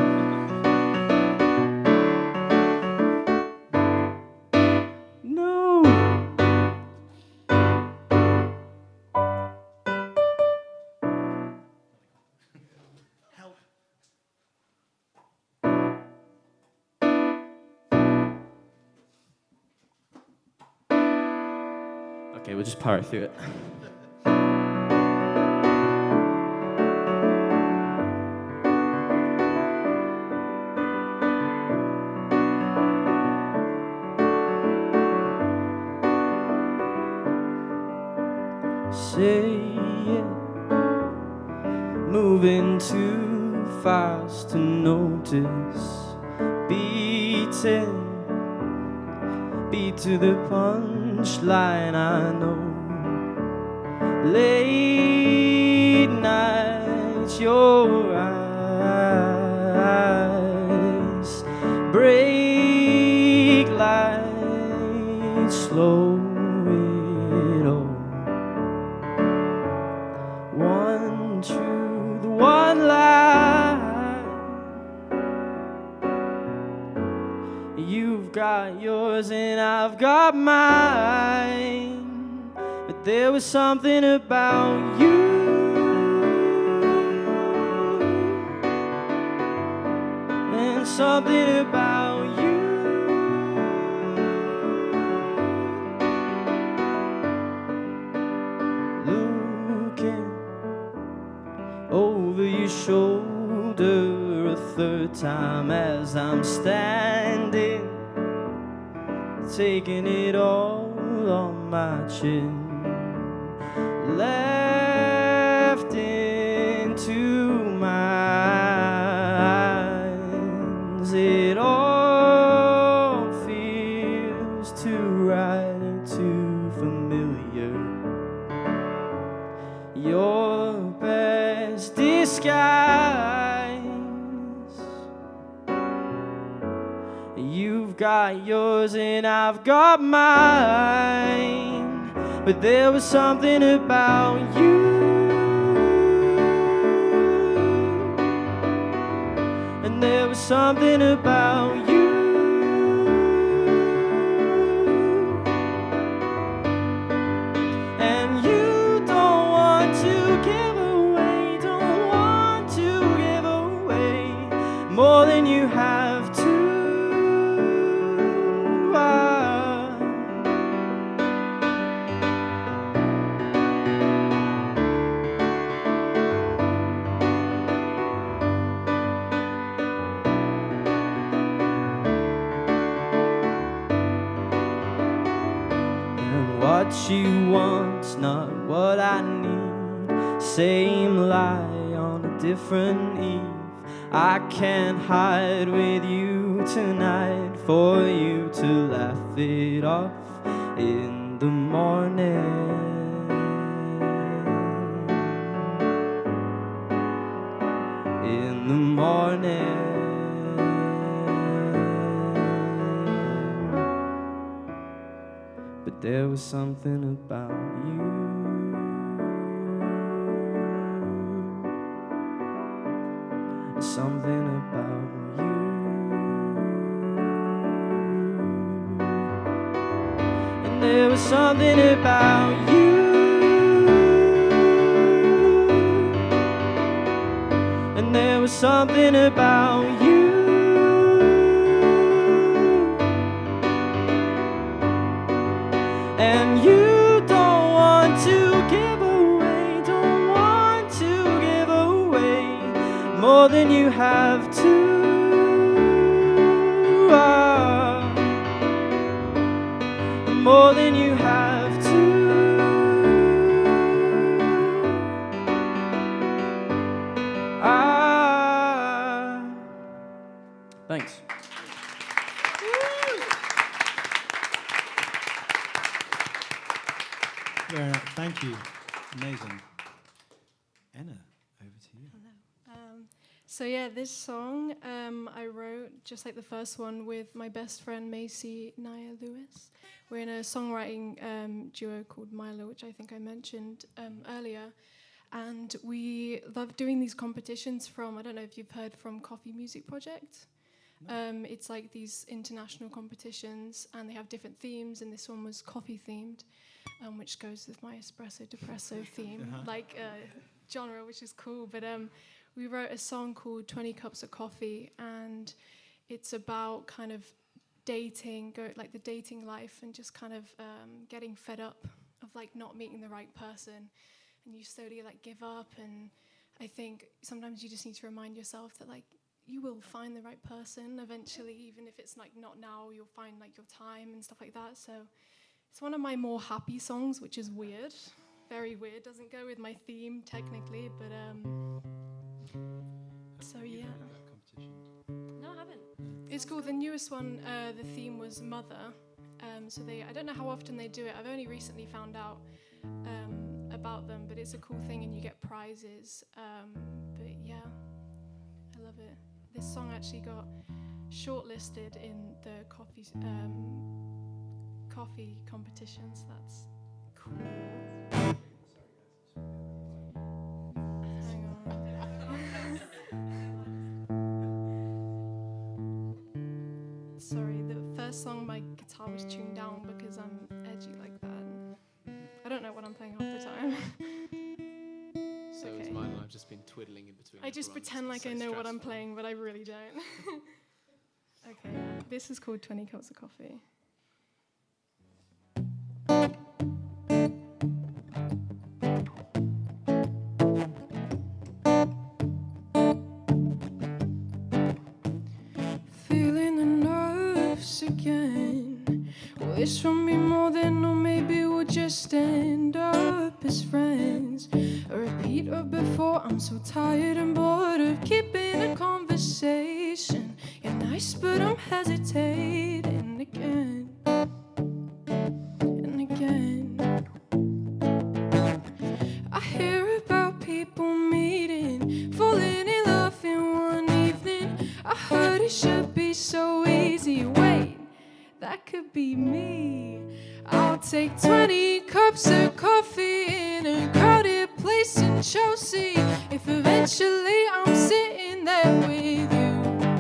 Okay, we'll just power through it. Say it, moving too fast to notice, beating. Beat to the punchline, I know. Late night, your eyes break light, slow it all. One truth, one lie. You've got yours and I've got mine, but there was something about you, and something about you. Looking over your shoulder a third time as I'm standing, taking it all on my chin, left into my eyes. It all feels too right and too familiar. Your best disguise. You've got yours and I've got mine, but there was something about you, And there was something about you. And you don't want to give away, don't want to give away more than you have to. What you want's not what I need. Same lie on a different eve. I can't hide with you tonight, for you to laugh it off in the morning. In the morning. But there was something about you. Something about you. And there was something about you. And there was something about you. And you don't want to give away, don't want to give away more than you have to. More than you have to. Thanks. Very nice. Thank you. Amazing. Anna, over to you. So yeah, this song I wrote, just like the first one, with my best friend Macy Naya Lewis. We're in a songwriting duo called Milo, which I think I mentioned earlier. And we love doing these competitions from, I don't know if you've heard from Coffee Music Project. No. It's like these international competitions, and they have different themes, and this one was coffee themed, which goes with my espresso depresso theme, genre, which is cool. But we wrote a song called 20 Cups of Coffee, and it's about kind of dating, the dating life, and just kind of getting fed up of like not meeting the right person, and you slowly like give up. And I think sometimes you just need to remind yourself that like you will find the right person eventually, even if it's like not now, you'll find like your time and stuff like that. So it's one of my more happy songs, which is weird, very weird, doesn't go with my theme technically, but so yeah. No, I haven't. It's cool. The newest one, the theme was mother. So I don't know how often they do it. I've only recently found out about them, but it's a cool thing, and you get prizes. But yeah, I love it. This song actually got shortlisted in the coffee competitions. That's cool. Hang on. Sorry, the first song my guitar was tuned down because I'm edgy like that. I don't know what I'm playing half the time. So is mine, and I've just been twiddling in between. I just pretend like I know what I'm playing, but I really don't. Okay, this is called 20 Cups of Coffee. Feeling the nerves again. Wish from me more than, or maybe we'll just end up as friends. A repeat of before. I'm so tired and bored of keeping a conversation. You're nice, but I'm hesitating again and again. I hear about people meeting, falling in love in one evening. I heard it should be so easy. Wait, that could be me. I'll take 20 cups of coffee in a crowded place in Chelsea, if eventually I'm sitting there with you.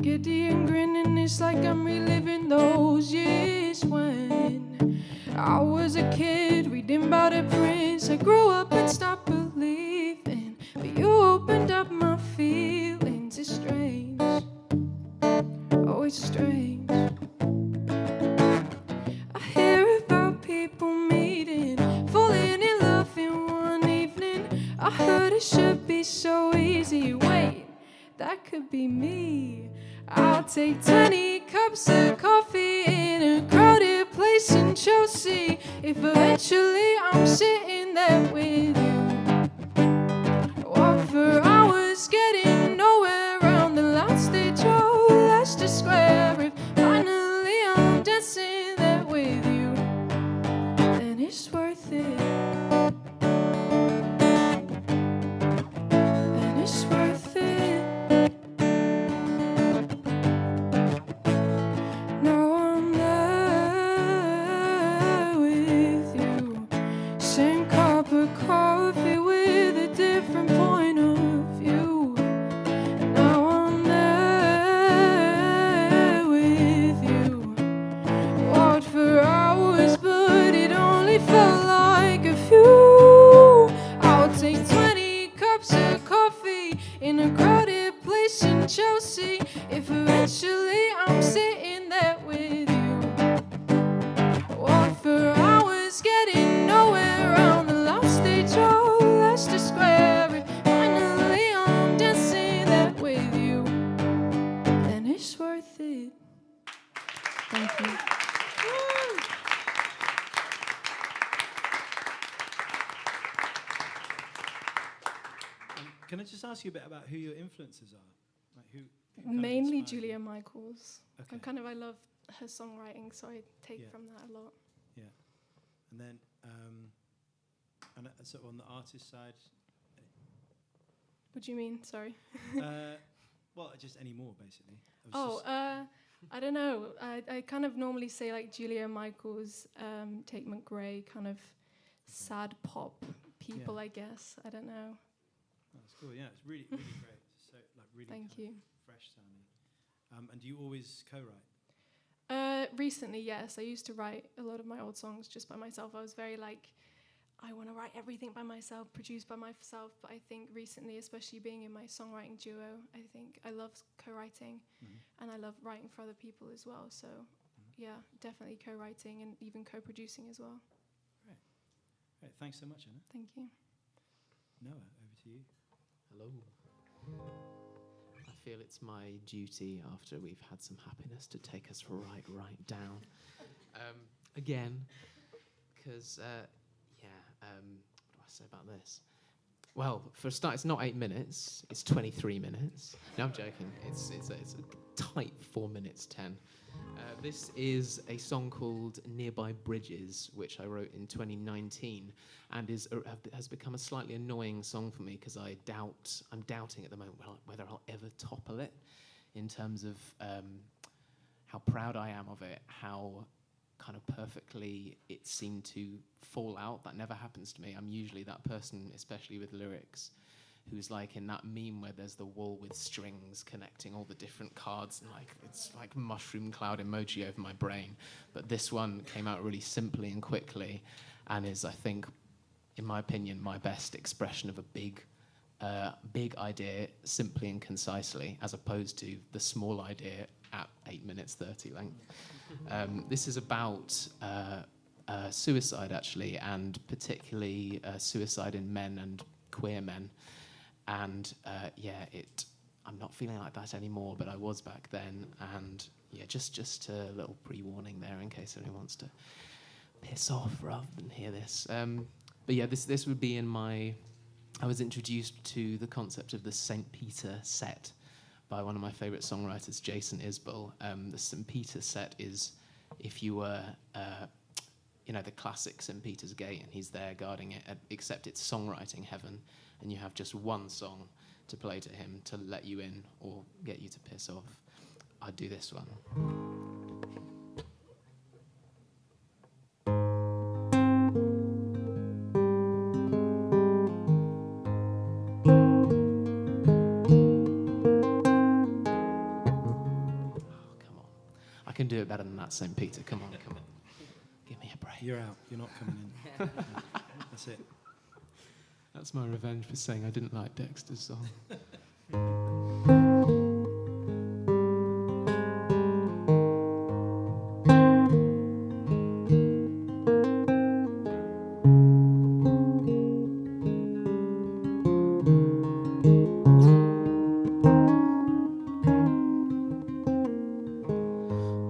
giddy and grinning, it's like I'm reliving those years when I was a kid reading about a prince. I grew up and stopped believing, but you opened up my feelings. It's strange, oh it's strange. I hear about people meeting, falling in love in one evening. I heard it should be so easy. Wait, that could be me. I'll take 20 cups of coffee in a crowded place in Chelsea if eventually I'm sitting there with you. Walk for hours getting nowhere around the last stage of Leicester Square. If finally I'm dancing there with you, then it's worth it. Then it's worth it. Now I'm there with you. Same cup of coffee with a different point of view. Now I'm there with you. Walked for hours, but it only felt like a few. I'll take 20 cups of coffee in a crowded place in Chelsea if eventually I'm sitting there with you. Walk for hours getting nowhere around the last stage of Leicester Square. If finally I'm dancing there with you, then it's worth it. Thank you. Can I just ask you a bit about who your influences are? Like who kind of Mainly inspired you? Julia Michaels. Okay. I love her songwriting, so I take Yeah. from that a lot. Yeah. And then, sort of on the artist side, What do you mean? Sorry. well, just any more, basically. I don't know. I kind of normally say like Julia Michaels, Tate McRae, kind of sad pop people, Yeah. I guess. I don't know. That's cool. Yeah, it's really, really great. So, like, really Thank kind you. of fresh sounding. And do you always co-write? Recently, yes. I used to write a lot of my old songs just by myself. I was very like, I want to write everything by myself, produce by myself. But I think recently, especially being in my songwriting duo, I think I love co-writing, and I love writing for other people as well. So, yeah, definitely co-writing and even co-producing as well. Great. Thanks so much, Anna. Thank you. Noah, over to you. Hello. I feel it's my duty after we've had some happiness to take us right down again, because what do I say about this? Well, for a start, it's not 8 minutes; it's 23 minutes. No, I'm joking. It's a tight 4 minutes 10. This is a song called "Nearby Bridges," which I wrote in 2019, and has become a slightly annoying song for me because I'm doubting at the moment whether I'll ever topple it, in terms of how proud I am of it, how kind of perfectly it seemed to fall out. That never happens to me. I'm usually that person, especially with lyrics, who's like in that meme where there's the wall with strings connecting all the different cards, and like it's like mushroom cloud emoji over my brain. But this one came out really simply and quickly, and is, I think, in my opinion, my best expression of a big idea simply and concisely, as opposed to the small idea at 8 minutes 30 length. This is about suicide, actually, and particularly suicide in men and queer men. And I'm not feeling like that anymore, but I was back then. And yeah, just a little pre-warning there in case anyone wants to piss off rather than hear this. But yeah, this would be in my. I was introduced to the concept of the St. Peter set by one of my favourite songwriters, Jason Isbell. The St. Peter set is if you were, the classic St. Peter's Gate, and he's there guarding it, except it's songwriting heaven, and you have just one song to play to him to let you in or get you to piss off. I'd do this one. can do it better than that, St. Peter. Come on. Give me a break. You're out. You're not coming in. That's it. That's my revenge for saying I didn't like Dexter's song.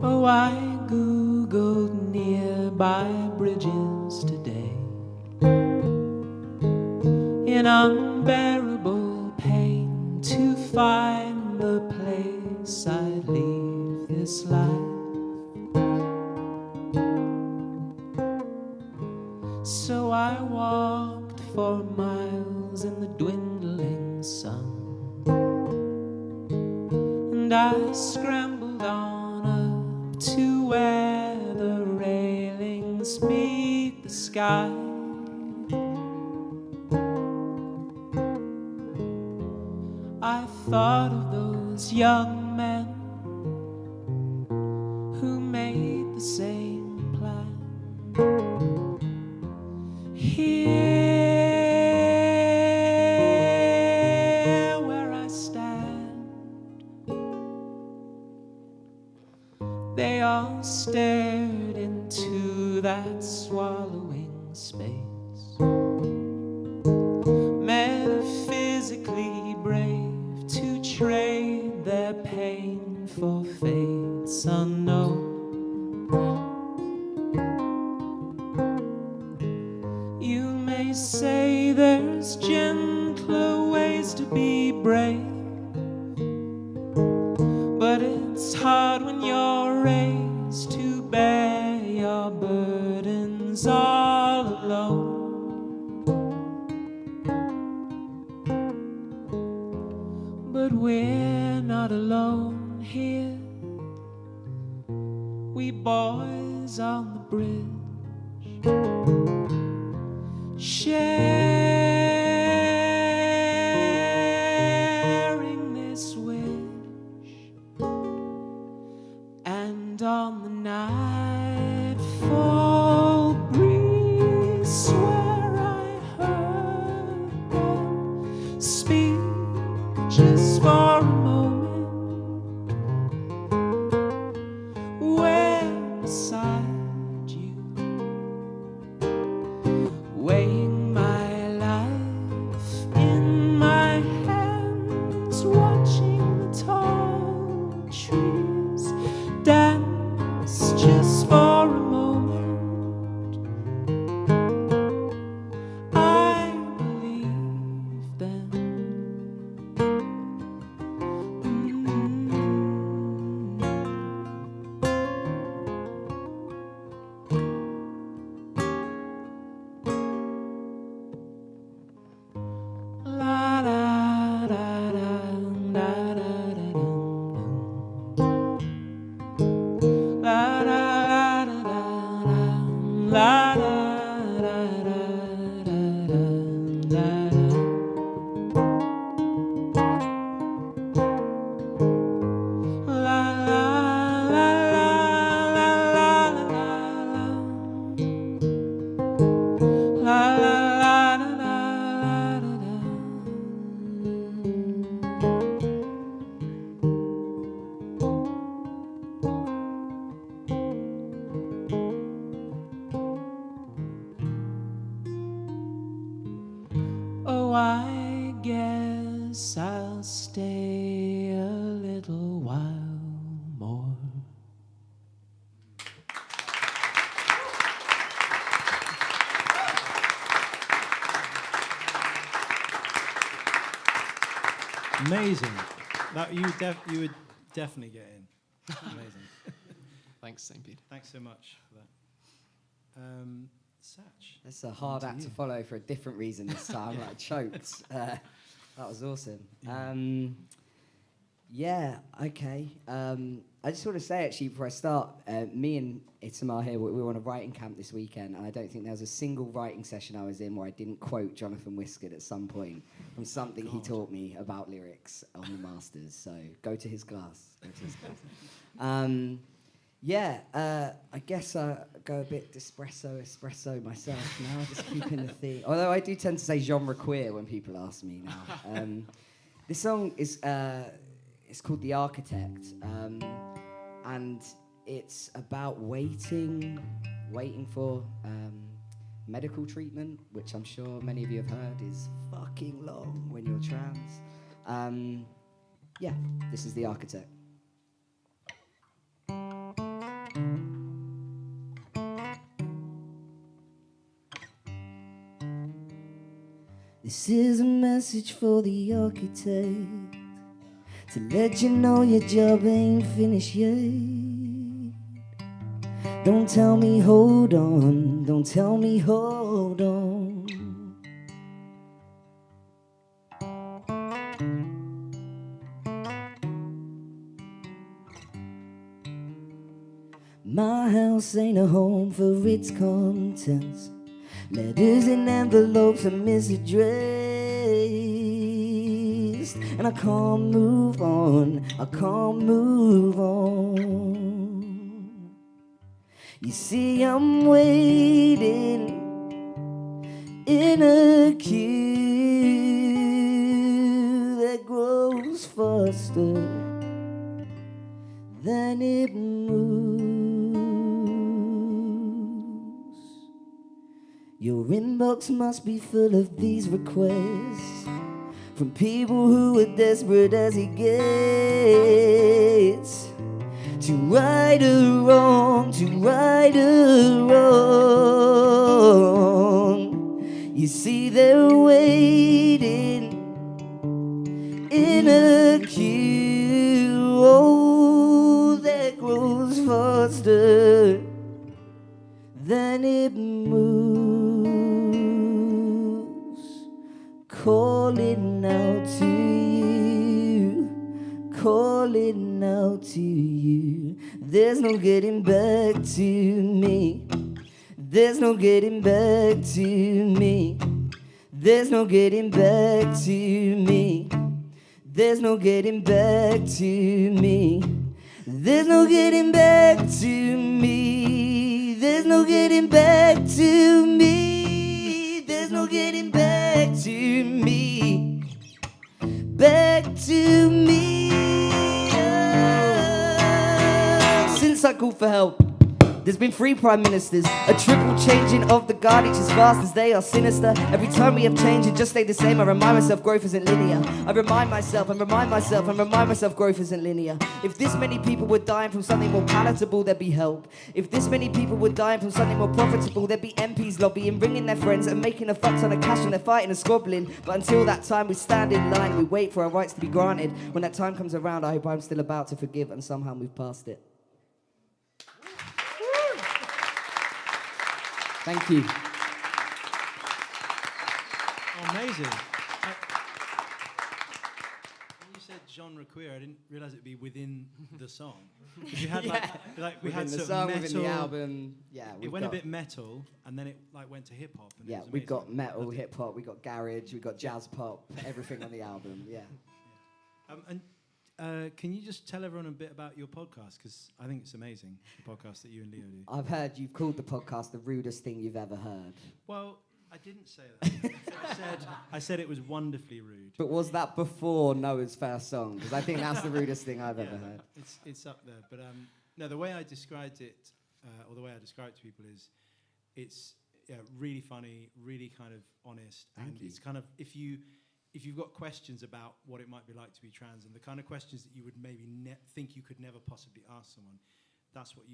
Oh, I googled nearby bridges today. In unbearable pain to find the place I'd leave this life. So I walked for miles in the dwindling sun, and I scrambled on up to where the railings meet the sky. I thought of those young men who made the same plan. Here where I stand, they all stared into that swallowing space, metaphysically brave to trade their pain for fates unknown. You may say there's gentler ways to be brave, but it's hard when you're raised to bear your burdens all alone. But we're not alone here. We boys on the bridge, sharing this wish. And on the nightfall breeze, swear I heard them speak just for a moment, where beside you, weighing my life in my hands, watching the tall trees dance just for a moment. I believe them. La da da da da da da la da da da la da da da da la la la la la la oh, I guess I'll stay a little while more. Amazing. That you would definitely get in. Amazing. Thanks, St. Peter. Thanks so much for that. Satch. That's a hard act to follow for a different reason this time. Like choked. That was awesome. Yeah. Okay. I just want to say actually before I start, me and Itamar here, we were on a writing camp this weekend, and I don't think there was a single writing session I was in where I didn't quote Jonathan Whiskerd at some point from something he taught me about lyrics on the masters. So go to his class. Yeah, I guess I go a bit espresso myself now, just keeping the theme. Although I do tend to say genre queer when people ask me now. This song is it's called The Architect, and it's about waiting for medical treatment, which I'm sure many of you have heard is fucking long when you're trans. Yeah, this is The Architect. This is a message for the architect, to let you know your job ain't finished yet. Don't tell me hold on, don't tell me hold on. My house ain't a home for its contents. Letters in envelopes are misaddressed, and I can't move on, I can't move on. You see, I'm waiting in a queue that grows faster than it moves. Your inbox must be full of these requests from people who are desperate as it gets, to right a wrong, to right a wrong. You see, they're waiting in a queue, oh, that grows faster than it moves. Calling out to you, calling out to you. There's no getting back to me. There's no getting back to me. There's no getting back to me. There's no getting back to me. There's no getting back to me. There's no getting back to me. There's no getting back to me. Back to me. Since I called for help, there's been 3 prime ministers, a triple changing of the guard, each as fast as they are sinister. Every time we have changed, it just stayed the same. I remind myself growth isn't linear. I remind myself and remind myself and remind myself growth isn't linear. If this many people were dying from something more palatable, there'd be help. If this many people were dying from something more profitable, there'd be MPs lobbying, bringing their friends and making a fuck ton of cash, and they're fighting and squabbling. But until that time, we stand in line, we wait for our rights to be granted. When that time comes around, I hope I'm still about to forgive and somehow move past it. Thank you. Oh, amazing. When you said genre queer, I didn't realise it'd be within the song. You had like we within had the some song, metal. within the album. Yeah, It went a bit metal, and then it like went to hip hop. Yeah, we've got metal, hip hop, we got garage, we got jazz pop, everything on the album. Yeah. Can you just tell everyone a bit about your podcast? Because I think it's amazing, the podcast that you and Leo do. I've heard you've called the podcast the rudest thing you've ever heard. Well, I didn't say that. I said it was wonderfully rude. But was that before Noah's first song? Because I think that's the rudest thing I've ever heard. It's up there. But no, the way I described it, or the way I describe it to people is, it's really funny, really kind of honest, and it's kind of if you've got questions about what it might be like to be trans, and the kind of questions that you would maybe think you could never possibly ask someone, that's where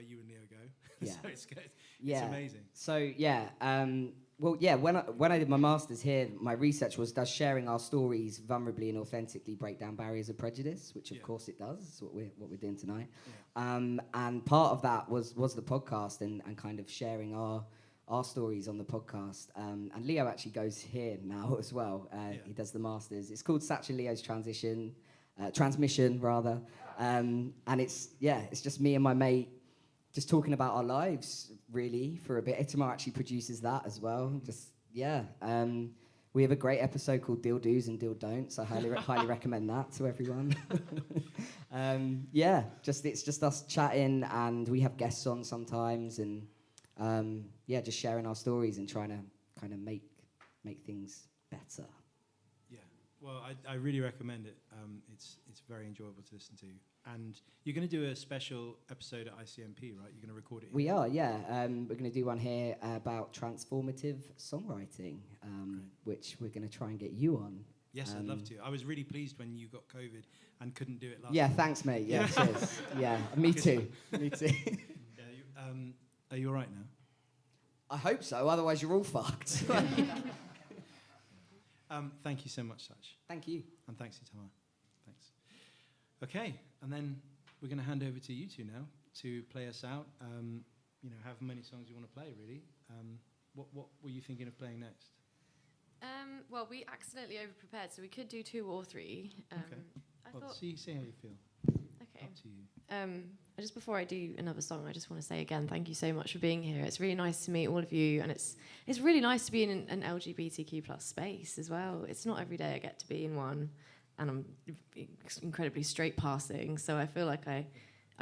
you and Leo go. Yeah. So it's good. Yeah. It's amazing. So yeah, when I did my masters here, my research was, does sharing our stories vulnerably and authentically break down barriers of prejudice? Which of course it does. That's what we're doing tonight. Yeah. And part of that was the podcast and kind of sharing our stories on the podcast. And Leo actually goes here now as well. He does the masters. It's called Satch and Leo's Transmission rather. And it's just me and my mate just talking about our lives really for a bit. Itamar actually produces that as well. We have a great episode called Deal Do's and Deal Don'ts. I highly recommend that to everyone. It's just us chatting, and we have guests on sometimes, and just sharing our stories and trying to kind of make things better. Yeah, well, I really recommend it. It's very enjoyable to listen to. And you're going to do a special episode at ICMP, right? You're going to record it. We are, yeah. We're going to do one here about transformative songwriting, which we're going to try and get you on. Yes, I'd love to. I was really pleased when you got COVID and couldn't do it last Yeah, time. thanks, mate. Yeah, cheers. Yeah, me too. Me too. Are you all right now? I hope so, otherwise you're all fucked. Thank you so much, Sach. Thank you. And thanks to Tamar. Thanks. Okay, and then we're going to hand over to you two now to play us out. However many songs you want to play, really. What were you thinking of playing next? Well, we accidentally over-prepared, so we could do 2 or 3. Okay. See how you feel. Okay. Up to you. Just before I do another song, I just want to say again, thank you so much for being here. It's really nice to meet all of you, and it's really nice to be in an LGBTQ plus space as well. It's not every day I get to be in one, and I'm incredibly straight passing, so I feel like I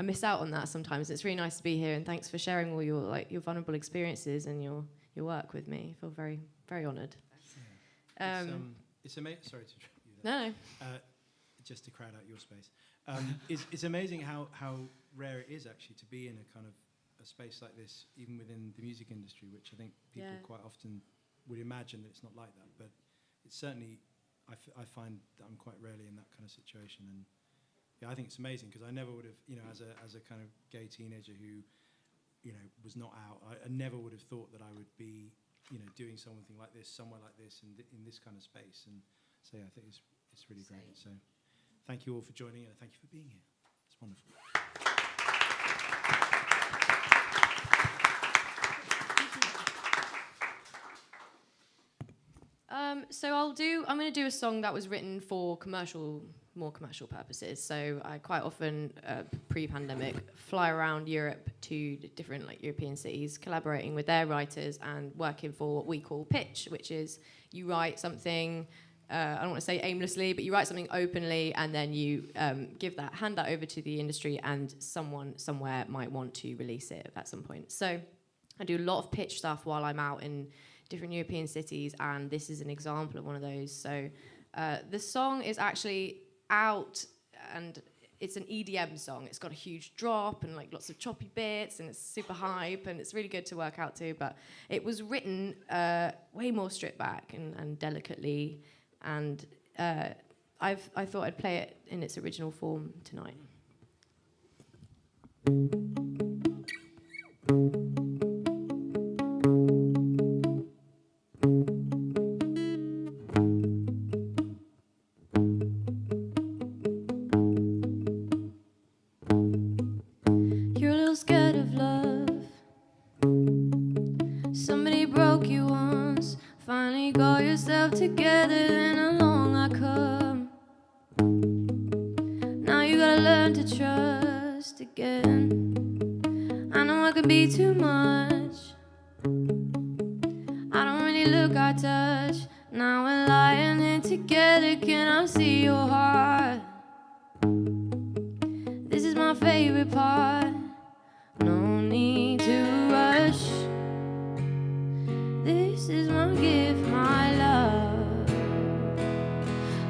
miss out on that sometimes. It's really nice to be here, and thanks for sharing all your vulnerable experiences and your work with me. I feel very, very honoured. It's amazing. Sorry to interrupt you there. No. Just to crowd out your space. It's amazing how rare it is actually to be in a kind of a space like this, even within the music industry, which I think people quite often would imagine that it's not like that. But it's certainly, I find that I'm quite rarely in that kind of situation. And yeah, I think it's amazing because I never would have, as a kind of gay teenager who, was not out, I never would have thought that I would be, doing something like this, somewhere like this, in this kind of space. And so yeah, I think it's really great. So thank you all for joining and thank you for being here. It's wonderful. I'm going to do a song that was written for more commercial purposes. So I quite often, pre-pandemic, fly around Europe to different European cities, collaborating with their writers and working for what we call pitch, which is you write something, I don't want to say aimlessly, but you write something openly and then you hand that over to the industry, and someone somewhere might want to release it at some point. So I do a lot of pitch stuff while I'm out in different European cities, and this is an example of one of those. So the song is actually out, and it's an EDM song. It's got a huge drop and lots of choppy bits, and it's super hype, and it's really good to work out to. But it was written way more stripped back and delicately, and I thought I'd play it in its original form tonight. Together, then along I come. Now you gotta learn to trust again. I know I could be too much. I don't really look or touch. Now we're lying here together. Can I see your heart? This is my favorite part. No need to rush. This is my gift, my love.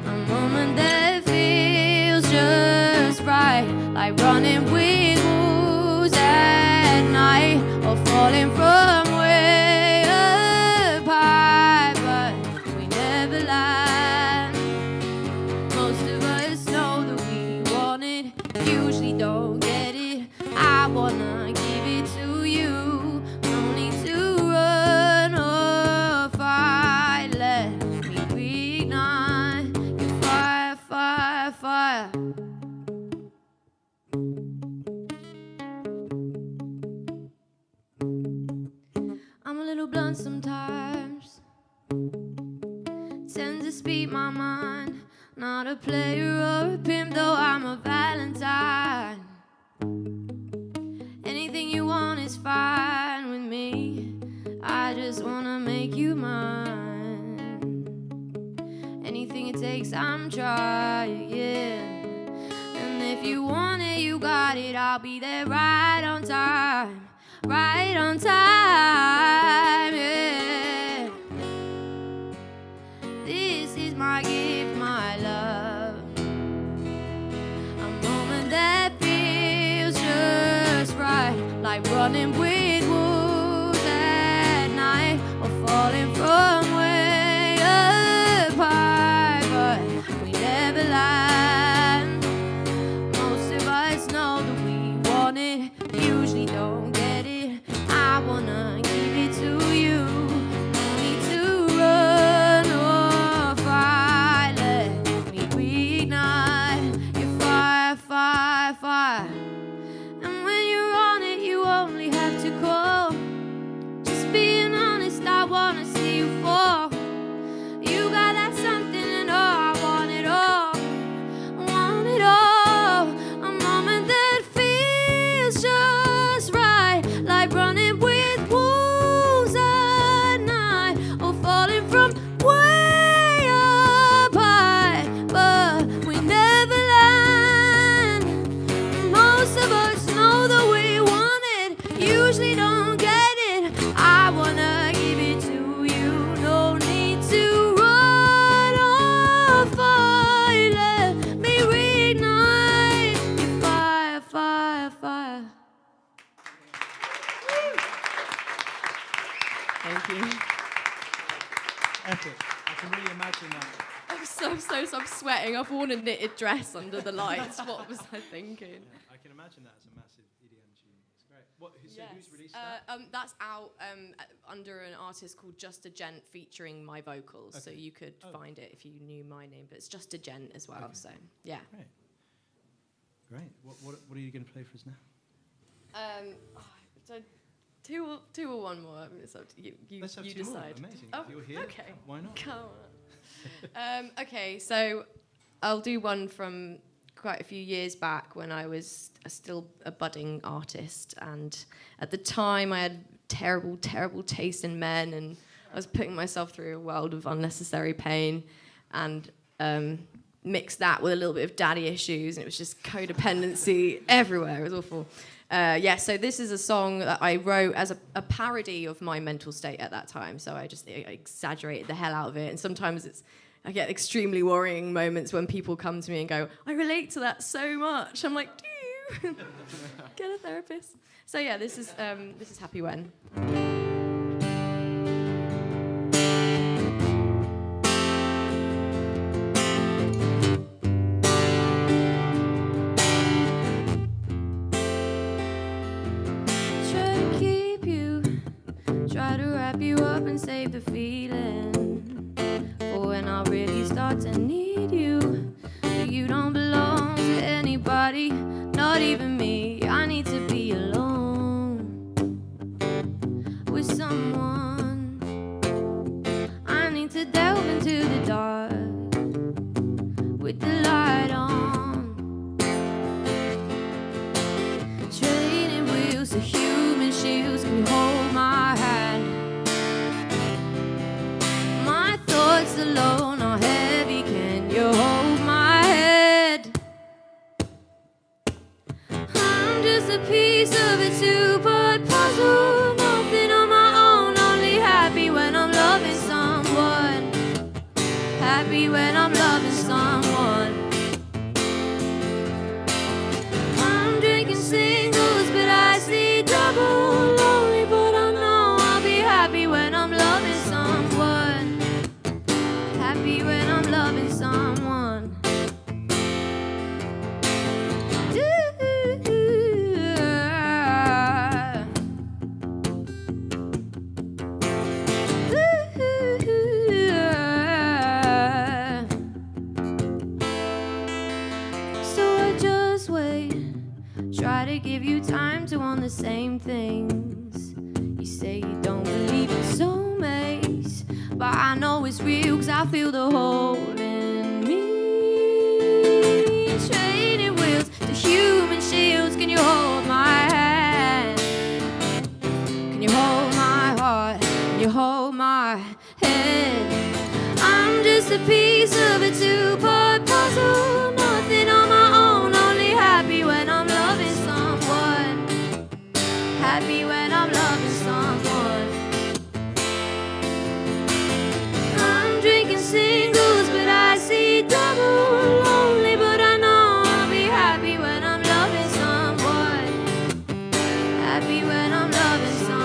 A moment that feels just right, like running with wolves at night, or falling from way up high, but we never land. Most of us know that we want it, usually don't get it. I wanna give it to you. No need to run or fight. Let me reignite your fire, fire, fire. I'm a little blunt sometimes, tend to speak my mind. Not a player or a pimp, though I'm a Valentine. Anything you want is fine with me. I just wanna make you mine. ways, I'm trying. And if you want it, you got it. I'll be there right on time. Right on time, yeah. This is my gift, my love. A moment that feels just right, like running with wolves at night, or falling from way up high, but we never land. Most of us know that we want it, usually don't get it. I wanna give it to you. No need to run or fight. Let me reignite your fire, fire, fire. And when you're on it, you only have to call. Just being honest, I wanna see you fall. You got that something, and oh, I want it all. I want it all. A moment that feels just right, like running with wolves at night, or falling from way up high, but we never land. Most of us know that we want it, usually don't get it. I wanna give it to you, no need to run or fight. Let me reignite your fire, fire, fire. Thank you. Epic. I can really imagine that. I'm sweating. I've worn a knitted dress under the lights. What was I thinking? I can imagine that as a massive EDM tune. It's great. So Yes. who's released that? That's out under an artist called Just a Gent featuring my vocals. So Okay. you could find it if you knew my name. But it's Just a Gent as well. Okay. So yeah. Great. What are you going to play for us now? So two or one more. It's up to you. Let's have you two more. decide. Amazing. Oh, If you're here, okay. why not? Come on. Okay, so I'll do one from quite a few years back when I was still a budding artist, and at the time I had terrible, terrible taste in men, and I was putting myself through a world of unnecessary pain, and mixed that with a little bit of daddy issues, and it was just codependency everywhere. It was awful. So this is a song that I wrote as a parody of my mental state at that time. So I just exaggerated the hell out of it. And sometimes I get extremely worrying moments when people come to me and go, I relate to that so much. I'm like, do you? Get a therapist. So yeah, this is Happy When. Try to wrap you up and save the feeling for when I really start to need you. But you don't belong to anybody, not even me. I need to be alone with someone. I need to delve into the dark with the light on. Training wheels to human shields, can you hold my hand? My thoughts alone are heavy, can you hold my head? I'm just a piece of a two-part puzzle, nothing on my own, only happy when I'm loving someone. Happy when I'm loving someone. I'm drinking singles, but I see double. Lonely, but I know I'll be happy when I'm loving someone. Happy when I'm loving someone. So I just wait, try to give you time to want the same things. You say you don't believe in soulmates, but I know it's real, cause I feel the hole in me. Training wheels to human shields, can you hold my hand? Can you hold my heart? Can you hold my head? I'm just a piece of a two-part puzzle. Nothing on my own, only happy when I'm loving someone. Happy when I'm loving someone. I'm drinking singles, but I see double. Lonely, but I know I'll be happy when I'm loving someone. Happy when I'm loving someone.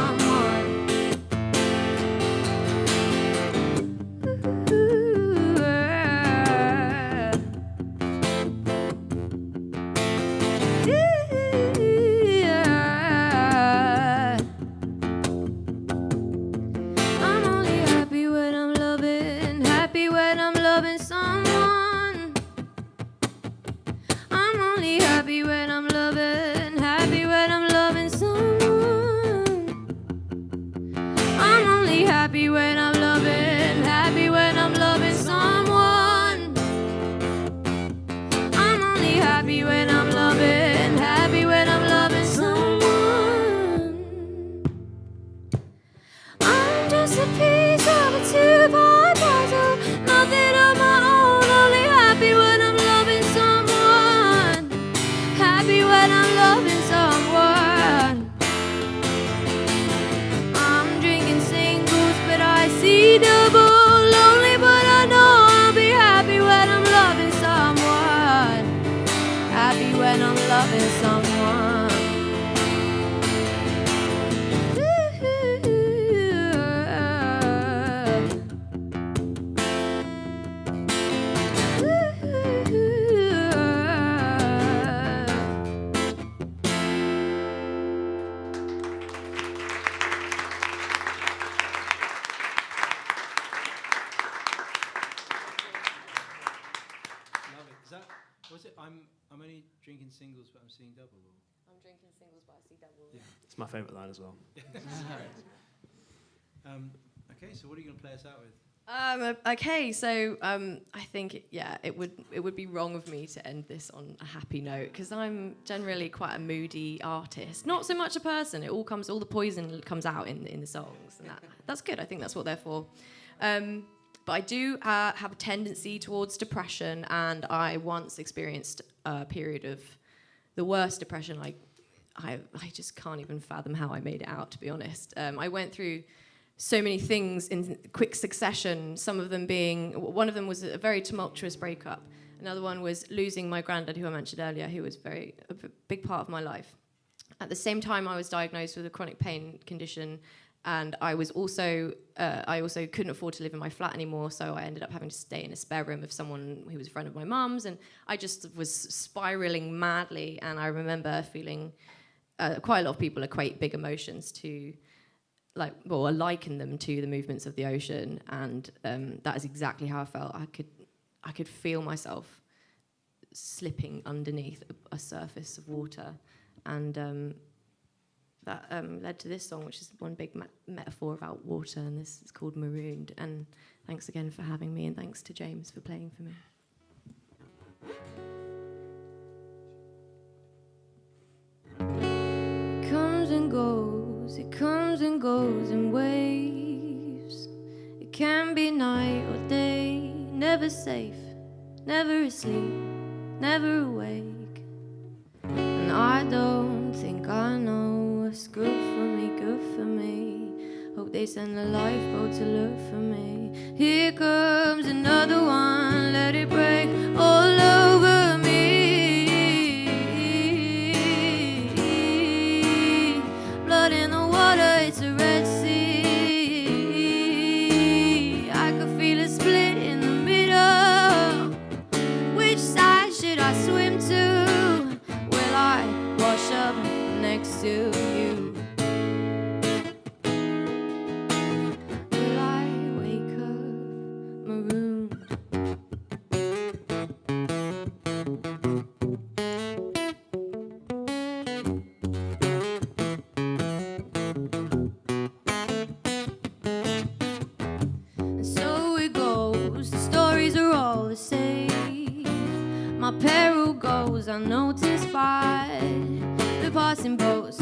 I'm only happy when I'm loving someone. I'm only happy when I'm loving someone. I'm only happy when I'm loving someone. I'm only happy when I'm loving someone. I'm just a piece of a two-part puzzle. Nothing of my own, only happy when I'm loving someone. Happy when I'm loving someone. I'm drinking singles, but I see double. Lonely, but I know I'll be happy when I'm loving someone. Happy when I'm loving someone. Love it. Is that, was it, I'm only drinking singles, but I'm seeing double? Or? I'm drinking singles, but I see double. Yeah. It's my favourite line as well. Okay, so what are you going to play us out with? Okay, so I think it would be wrong of me to end this on a happy note because I'm generally quite a moody artist. Not so much a person. All the poison comes out in the songs, and that's good. I think that's what they're for. But I do have a tendency towards depression, and I once experienced a period of the worst depression. I just can't even fathom how I made it out, to be honest. I went through so many things in quick succession, some of them being, one of them was a very tumultuous breakup. Another one was losing my granddad, who I mentioned earlier, who was a big part of my life. At the same time, I was diagnosed with a chronic pain condition, and I also couldn't afford to live in my flat anymore, so I ended up having to stay in a spare room of someone who was a friend of my mum's, and I just was spiraling madly, and I remember feeling, quite a lot of people equate big emotions to, liken them to the movements of the ocean, and that is exactly how I felt. I could feel myself slipping underneath a surface of water, and that led to this song, which is one big metaphor about water, and this is called Marooned. And thanks again for having me, and thanks to James for playing for me. It comes and goes in waves. It can be night or day, never safe, never asleep, never awake. And I don't think I know what's good for me. Hope they send a lifeboat to look for me. Here comes another one, let it break all over me. Blood in the water, it's a Red Sea. I could feel it split in the middle. Which side should I swim to? Will I wash up next to you? Will I wake up marooned? And so it goes, the stories are all the same. My peril goes unnoticed by the passing boats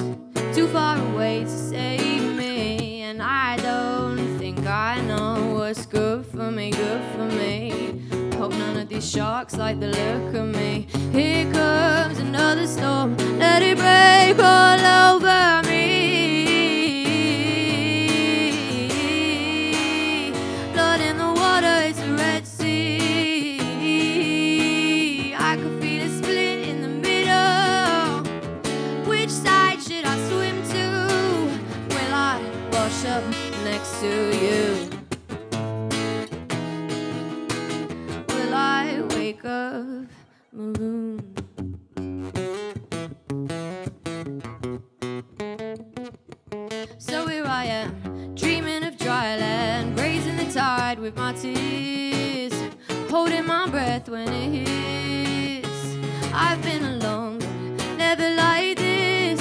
too far away to save me. And I don't think I know what's it's good for me, good for me. Hope none of these sharks like the look of me. Here comes another storm, let it break all over me. Blood in the water, it's a Red Sea. I could feel a split in the middle. Which side should I swim to? Will I wash up next to you? Will I wake up marooned? So here I am, dreaming of dry land, raising the tide with my tears, holding my breath when it hits. I've been alone, but never like this,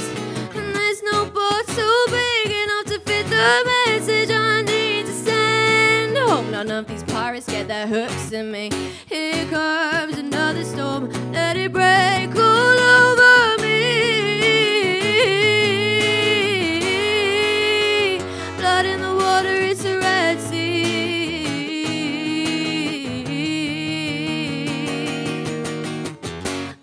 and there's no boat so big enough to fit the message I need to send. Hope none of these pirates get their hooks in me. Here comes another storm, let it break all over me. Blood in the water, it's a Red Sea.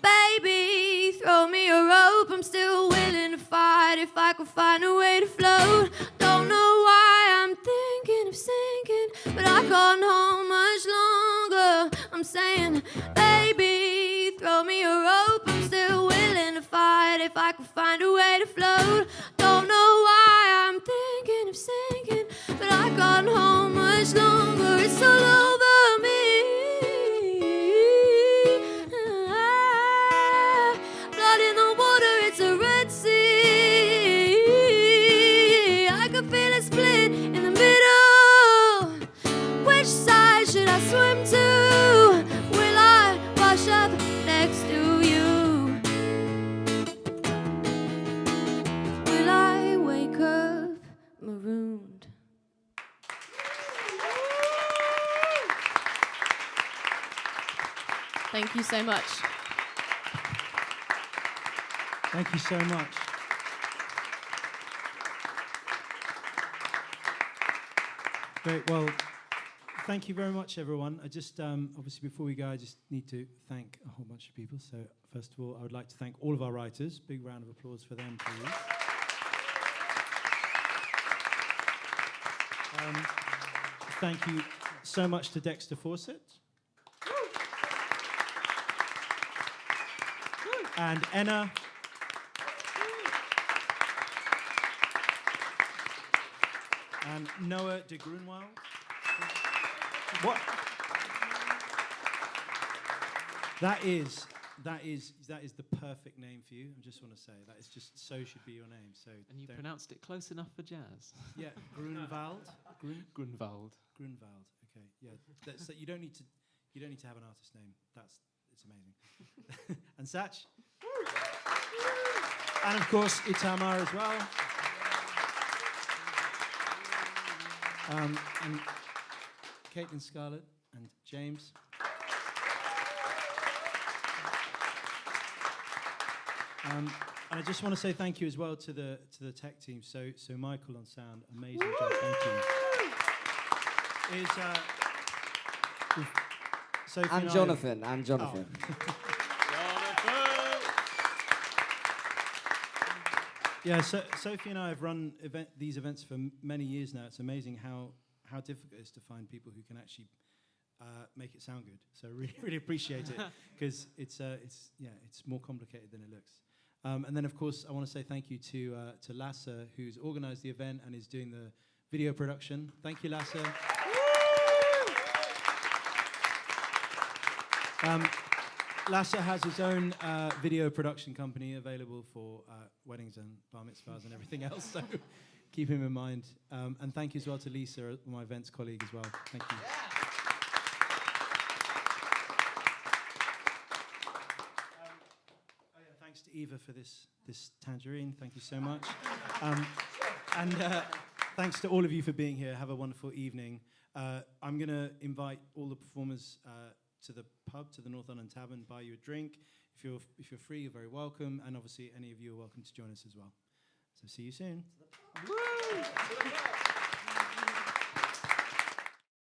Baby, throw me a rope, I'm still willing to fight if I could find a way to float. Don't know why I'm thinking of sinking, but I can't hold much longer. I'm saying, baby, throw me a rope, I'm still willing to fight if I could find a way to float. Don't know why I'm thinking of sinking, but I can't hold much longer. It's all over me. Blood in the water, it's a Red Sea. I can feel it split in the middle. Which side should I swim to? Will I wash up next to you? Will I wake up marooned? Thank you so much. Thank you so much. Great. Well, thank you very much, everyone. I just, obviously, before we go, I just need to thank a whole bunch of people. So, first of all, I would like to thank all of our writers. Big round of applause for them, please. Thank you so much to Dexter Fawcett. And Enna. And Noah de Grunwald. What? That is the perfect name for you. I just want to say that is just so should be your name. So And you pronounced it close enough for jazz. yeah, Grunwald. Grunwald. Grunwald. Okay, yeah. So you don't need to have an artist name. It's amazing. And Satch. And of course Itamar as well. And Caitlin Scarlett and James. And I just want to say thank you as well to the tech team. So Michael on sound, amazing job. Thank you. Sophie And Jonathan. And Jonathan. Yeah, so Sophie and I have run these events for many years now. It's amazing how difficult it is to find people who can actually make it sound good. So really appreciate it because it's more complicated than it looks. And then of course I want to say thank you to Lasse, who's organised the event and is doing the video production. Thank you, Lasse. Lasse has his own video production company available for weddings and bar mitzvahs and everything else, so keep him in mind. And thank you as well to Lisa, my events colleague as well. Thank you. Thanks to Eva for this tangerine. Thank you so much. And thanks to all of you for being here. Have a wonderful evening. I'm going to invite all the performers to the pub, to the North London Tavern, buy you a drink. If you're free, you're very welcome, and obviously any of you are welcome to join us as well. So see you soon.